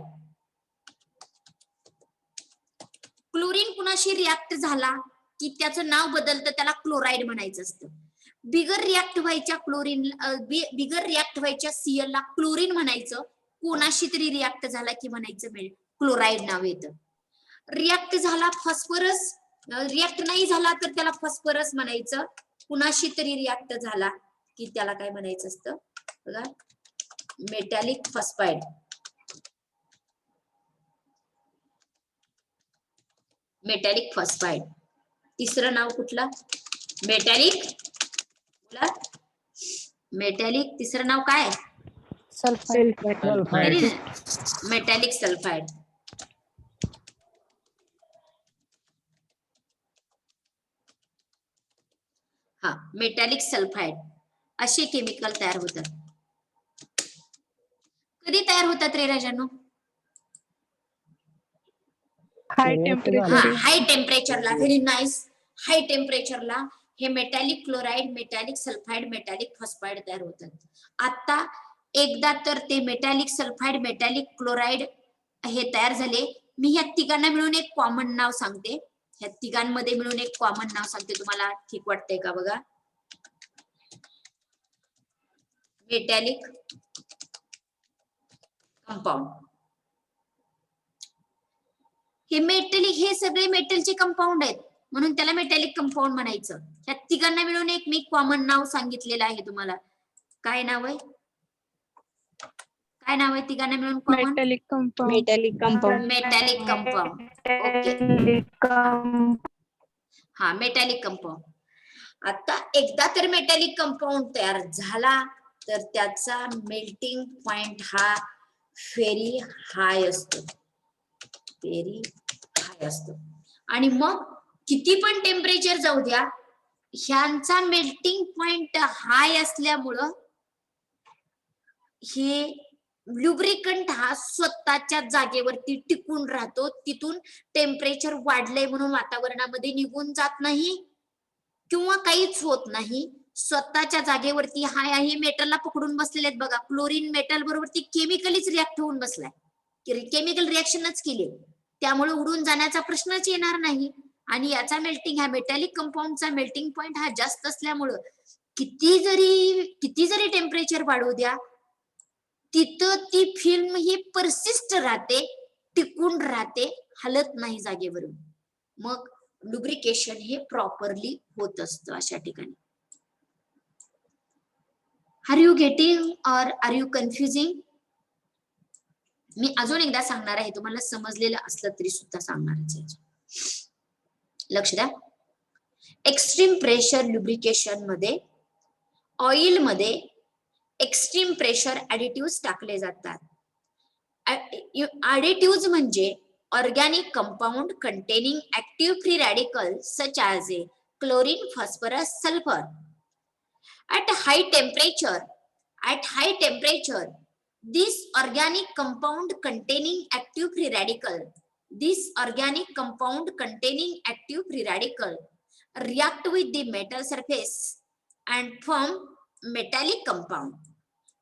क्लोरीन कुणाशी रिॲक्ट झाला की त्याचं नाव बदलतं, त्याला क्लोराइड म्हणायचं असतं. बिगर रिॲक्ट व्हायच्या Cl ला क्लोरीन म्हणायचं. कोणाशी तरी रिॲक्ट झाला की म्हणायचं क्लोराइड नाव येतं. रिॲक्ट झाला फॉस्फरस, रिॲक्ट नाही झाला तर त्याला फॉस्फरस म्हणायचं. कुणाशी तरी रिॲक्ट झाला की त्याला काय म्हणायचं असतं बघा? Metallic phosphide. Metallic phosphide. तिसरं नाव कुठलं? मेटॅलिक तिसरं नाव काय? Metallic sulphide. हा, मेटॅलिक सल्फाइड असे केमिकल तयार होतात. कधी तयार होतात रे राजांनो? High temperature. हाय टेम्परेचरला. Very nice. हाय टेम्परेचरला हे metallic chloride, metallic sulphide, metallic phosphide तयार होतात. आता एकदा तर ते मेटॅलिक सल्फाइड, मेटॅलिक क्लोराइड हे तयार झाले, मी ह्या तिघांना मिळून एक कॉमन नाव सांगते. ह्या तिघांमध्ये मिळून एक कॉमन नाव सांगते, तुम्हाला ठीक वाटतंय का बघा? Metallic compound. हे सगळे मेटलचे कंपाऊंड आहेत म्हणून त्याला मेटॅलिक कंपाऊंड म्हणायचं. या तिघांना मिळून एक मी कॉमन नाव सांगितलेलं आहे तुम्हाला. काय नाव आहे? काय नाव आहे तिघांना मिळून common? Metallic compound. Metallic compound. Okay. हा, मेटॅलिक कंपाऊंड. आता एकदा तर मेटॅलिक कंपाऊंड तयार झाला तर त्याचा मेल्टिंग पॉइंट हा व्हेरी हाय असतो. व्हेरी हाय असतो. आणि मग किती पण टेम्परेचर जाऊ द्या, ह्यांचा मेल्टिंग पॉइंट हाय असल्यामुळं हे लुब्रिकंट हा स्वतःच्या जागेवरती टिकून राहतो. तिथून टेम्परेचर वाढलंय म्हणून वातावरणामध्ये निघून जात नाही किंवा काहीच होत नाही. स्वतःच्या जागेवरती हाय आहे. मेटलला पकडून बसलेले आहेत बघा. क्लोरीन मेटल बरोबर ती केमिकलीच रिॲक्ट होऊन बसलाय, केमिकल रिॲक्शनच केली, त्यामुळे उडून जाण्याचा प्रश्नच येणार नाही. आणि याचा ह्या मेटॅलिक कंपाऊंडचा मेल्टिंग पॉइंट हा जास्त असल्यामुळं किती जरी टेम्परेचर वाढू द्या, तिथं ती फिल्म ही परसिस्ट राहते, टिकून राहते, हलत नाही जागेवरून. मग लुब्रिकेशन हे प्रॉपरली होत असतं अशा ठिकाणी. R you getting or are you confusing? मी अजून एकदा सांगणार आहे, तुम्हाला समजलेलं असलं तरी सुद्धा सांगणारच आहे. लक्ष द्या. एक्स्ट्रीम प्रेशर लुब्रिकेशन मध्ये, ऑइल मध्ये एक्स्ट्रीम प्रेशर ऍडिटिव्ह टाकले जातात. ऍडिटिव्ह म्हणजे organic compound containing active free radicals such as a chlorine, phosphorus, sulfur. At high temperature, this organic compound containing active free radical react with the metal surface and form metallic compound.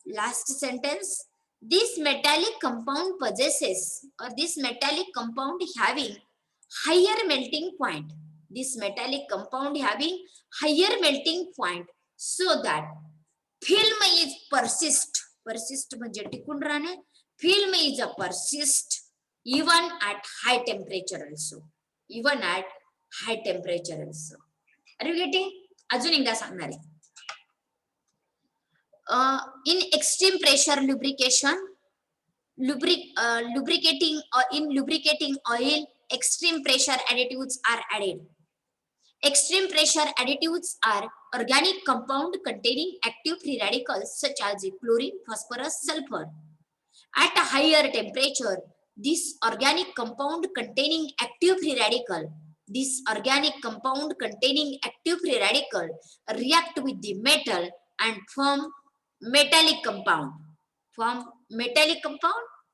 Last sentence. This metallic compound possesses, or this metallic compound having higher melting point. This metallic compound having higher melting point so that film is persist. Persist म्हणजे टिकून राहणे. Film is a persist even at high temperature also. Even at high temperature also. Are you getting? अजून एकदा सांगणार आहे. In extreme pressure lubrication, in lubricating oil, extreme pressure additives are added. Extreme pressure additives are organic compound containing active free radicals such as chlorine, phosphorus, sulfur. At a higher temperature, this organic compound containing active free radical, react with the metal and form metallic compound.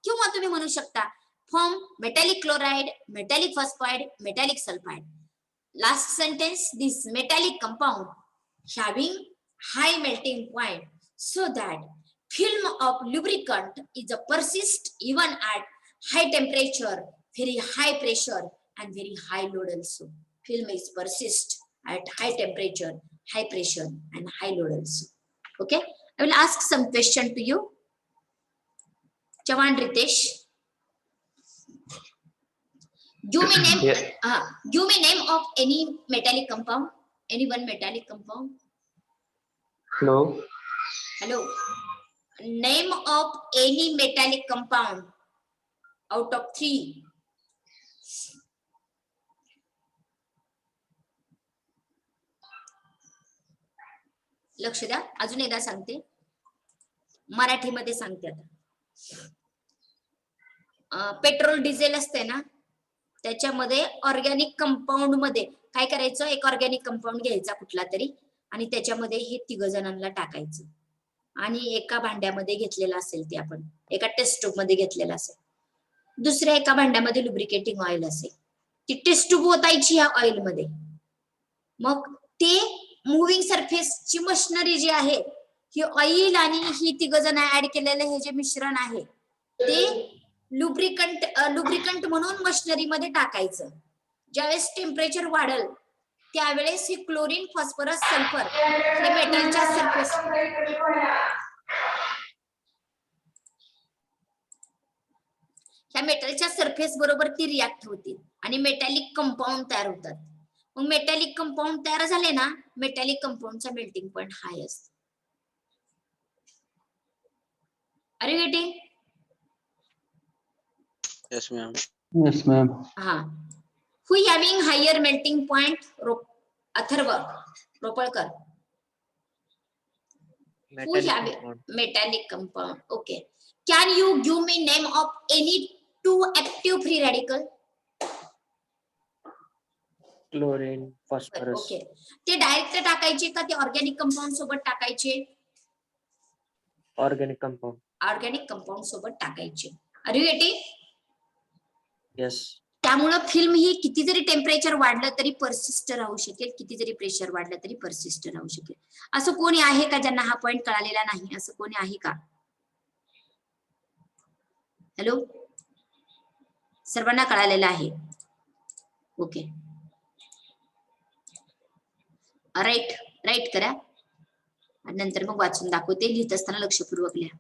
किंवा तुम्ही म्हणू शकता form metallic chloride, metallic phosphide, metallic sulfide. Last sentence, this metallic compound having high melting point so that film of lubricant is a persist even at high temperature, very high pressure and very high load also. Film is persist at high temperature, high pressure and high load also. Okay, I will ask some question to you. Chavan Ritesh, give me name of any metallic compound. Any one metallic compound. Hello. Name of any metallic compound out of 3. लक्ष द्या, अजून एकदा सांगते, मराठीमध्ये सांगते आता. Petrol diesel असते ना, त्याच्यामध्ये ऑर्गॅनिक कंपाऊंड मध्ये काय करायचं, एक ऑर्गॅनिक कंपाऊंड घ्यायचा कुठला तरी आणि त्याच्यामध्ये हे 3 जणांना टाकायचं आणि एका भांड्यामध्ये घेतलेलं असेल, ते आपण एका टेस्ट ट्यूब मध्ये घेतलेलं असेल, दुसऱ्या एका भांड्यामध्ये लुब्रिकेटिंग ऑइल असेल, ती टेस्ट ट्यूब ओतायची या ऑइल मध्ये. मग ते मुव्हिंग सरफेसची मशिनरी जी आहे, ही ऑइल आणि ही 3 जण ऍड केलेलं हे जे मिश्रण आहे ते लुब्रिकंट म्हणून मशिनरी मध्ये टाकायचं. ज्यावेळेस टेम्परेचर वाढल त्यावेळेस ही क्लोरीन, फॉस्फरस, सल्फर हे मेटलच्या सरफेस ह्या मेटलच्या सरफेस बरोबर ती रिॲक्ट होतील आणि मेटॅलिक कंपाऊंड तयार होतात. मग मेटॅलिक कंपाऊंड तयार झाले ना, मेटॅलिक कंपाऊंडचा मेल्टिंग पॉइंट हाय असतो. अरे getting? Yes, ma'am. Yes, ma'am. हा. Who having higher melting point? Atharva Ropalkar. Who having metallic compound? Okay. Can you give me name of any 2 active free radical? Chlorine, phosphorus. Okay. ते direct टाकायचे का ते organic compound सोबत टाकायचे? Organic compound. Organic compound सोबत टाकायचे. Are you getting? Yes. त्यामुळे film ही किती जरी टेम्परेचर वाढलं तरी परसिस्ट राहू शकेल, किती जरी प्रेशर वाढलं तरी परसिस्ट राहू शकेल. असं कोणी आहे का ज्यांना हा पॉइंट कळालेला नाही? असं कोणी आहे का? हॅलो, सर्वांना कळालेलं आहे? ओके, राईट करा आणि नंतर मग वाचून दाखवते. लिहित असताना लक्षपूर्वक लिहा.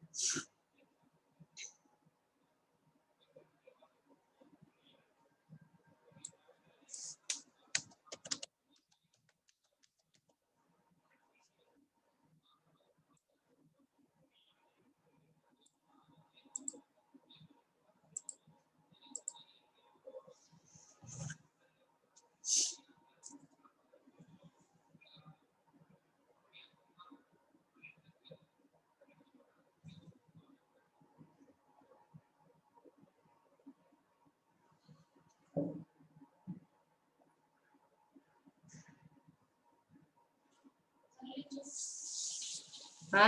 हा,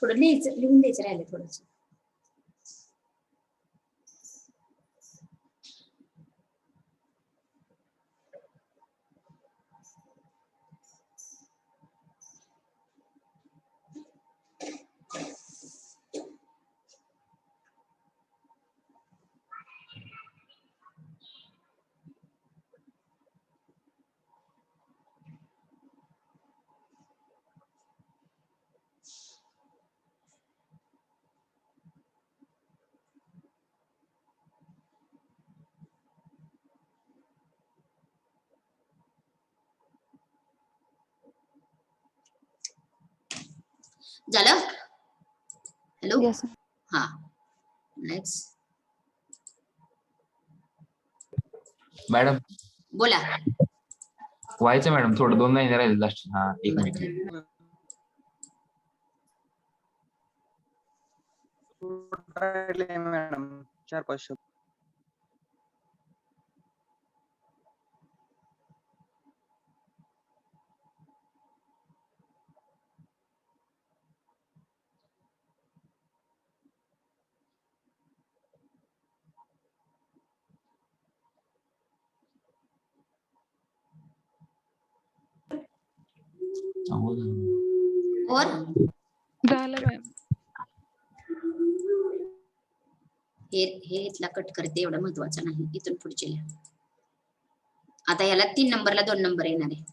थोडं लिहून द्यायचं राहिले थोडस. झालं? हॅलो. Yes. हा, नेक्स्ट. मॅडम, बोला. व्हायचं मॅडम, थोडं 2 लाईन राहिले लास्ट. हा, 1 मिनिट. मॅडम 4-5 शब्द. और झालं मॅम. हे इथला कट करते, एवढं महत्वाचं नाही, इथून पुढचे लिहा. आता याला 3 नंबरला 2 नंबर येणार आहे.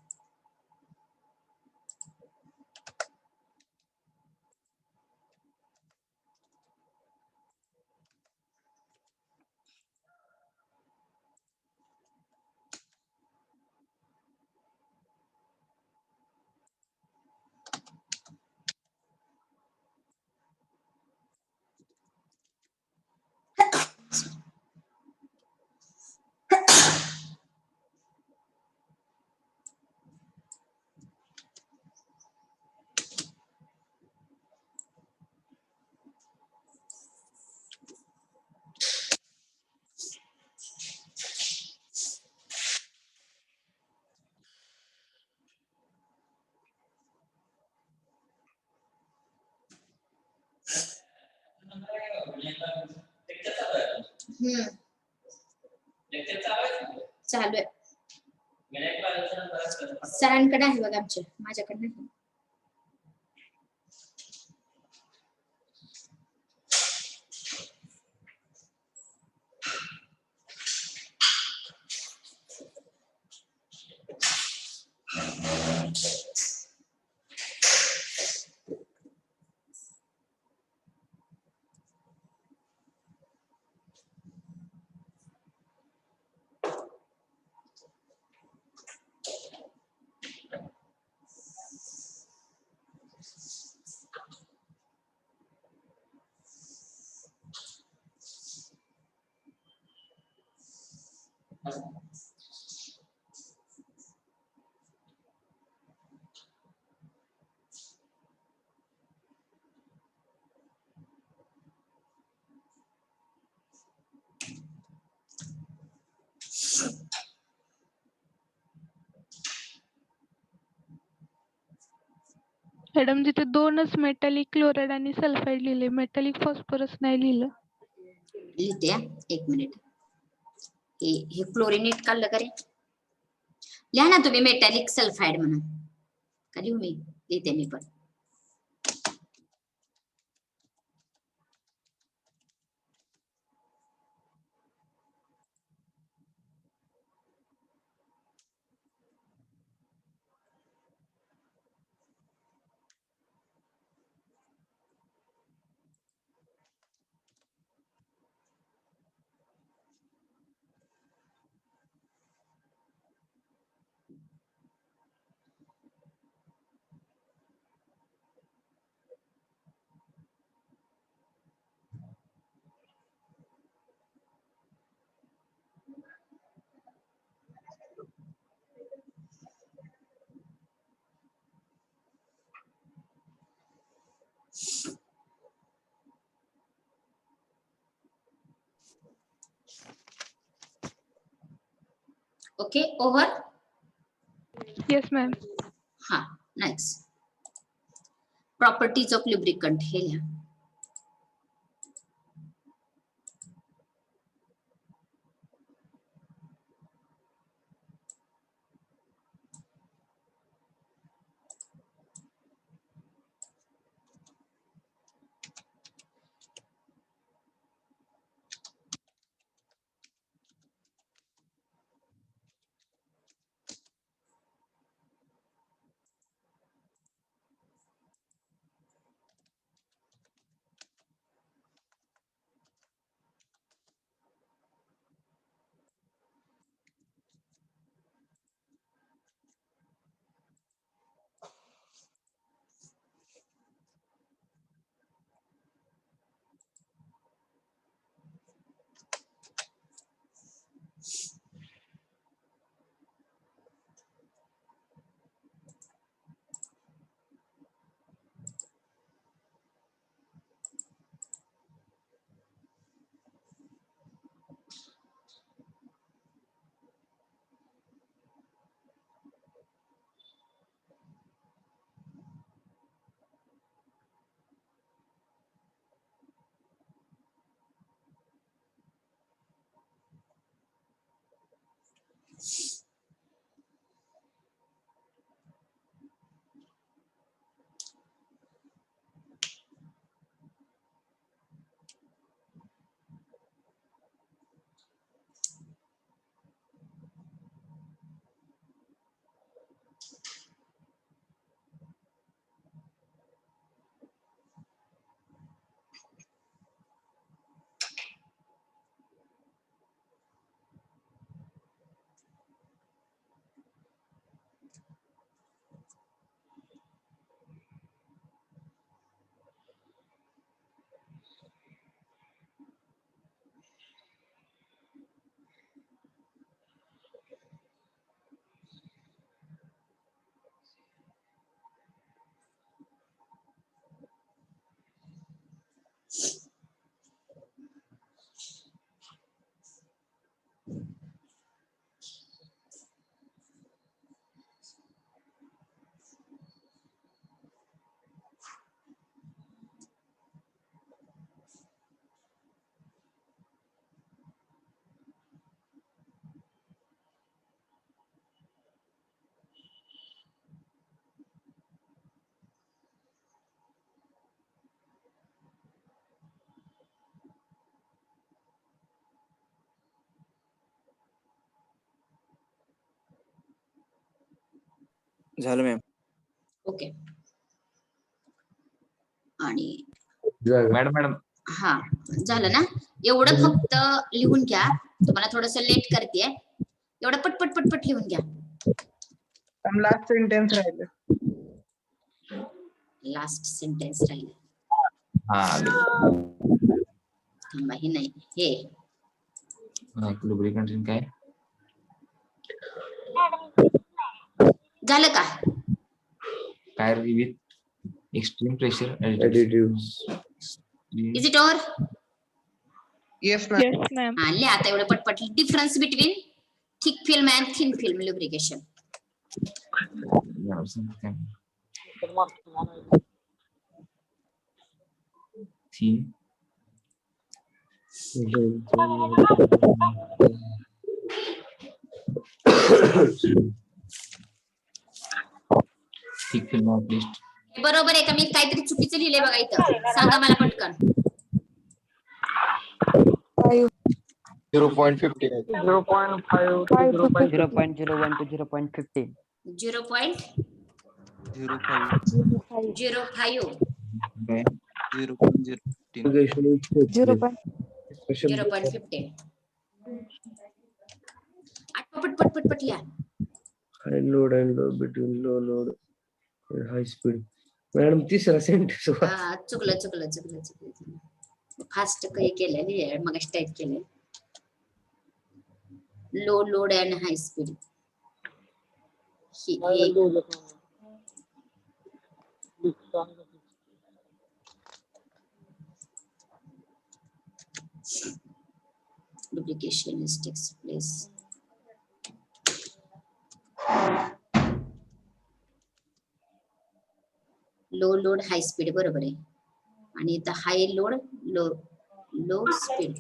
चालू आहे. सरांकडे आहे बघा, आमच्या माझ्याकडे नाही. मॅडम जिथे 2च मेटॅलिक क्लोराईड आणि सल्फाईड लिहिले, मेटॅलिक फॉस्फरस नाही लिहिलं. लिहिते हा, 1 मिनिट. हे क्लोरिनेट काढलं का रे? लिहा ना तुम्ही मेटॅलिक सल्फाईड म्हणून. का लिहू मी? लिहिते मी पण. Okay, over. Yes ma'am. हा, नेक्स्ट. प्रॉपर्टीज ऑफ लुब्रिकंट हे लिहा. झालं मॅम. ओके. आणि मॅडम हा झालं ना, एवढं फक्त लिहून घ्या. तुम्हाला थोडस लेट करते, एवढं पटपट पटपट लिहून घ्या. लास्ट सेंटेन्स राहिलं. लास्ट सेंटेन्स राहील. हा थांबा, हे नाही, हे लुब्रिकंट काय झालं का? काय with extreme pressure is it over? Yes ma'am. Yes ma'am. हा, लिहा आता एवढं पटपट. Difference between thick film and thin film lubrication. Thin thick film of list. बरोबर आहे का? मी काहीतरी चुकीचं लिहिलंय बघा इथं, सांगा मला पटकन. 0.50 0.5 to 0.01 to 0.15. 0.05 काय 0.15. पटपट पटपट लिहा. High load and low between low load high speed. Madam तिसरा सेंटेन्स हा, चुकलं. फास्ट काही केलं, मग टाईप केलंय. Low load and high speed. Lubrication takes place. Low load high speed बरोबर आहे. आणि इथं हाय लोड लो स्पीड.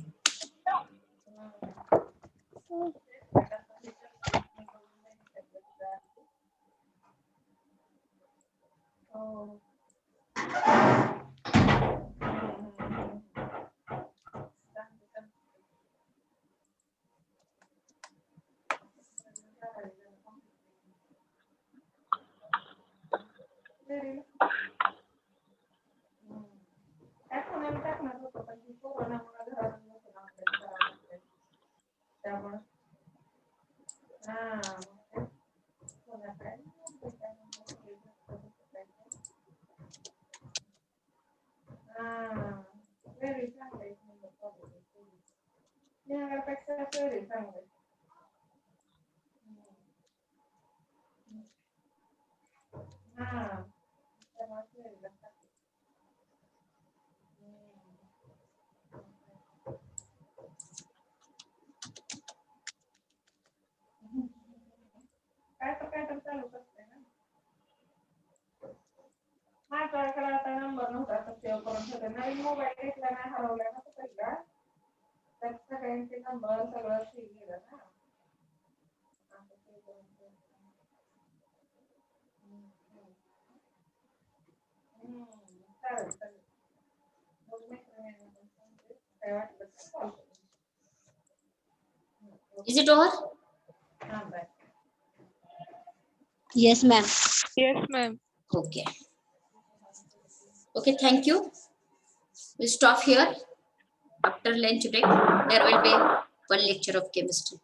माझ्याकडे आता नंबर नव्हता तर सेव्ह करून ठेवला. नवीन मोबाईल घेतला नाही, हरवला ना तो पहिला. त्यात सगळ्यांचे नंबर सगळं सेव्ह केलं ना. Is it over? Yes, ma'am. Yes, ma'am. Okay. Okay, thank you. We stop here. After lunch break, there will be one lecture of chemistry.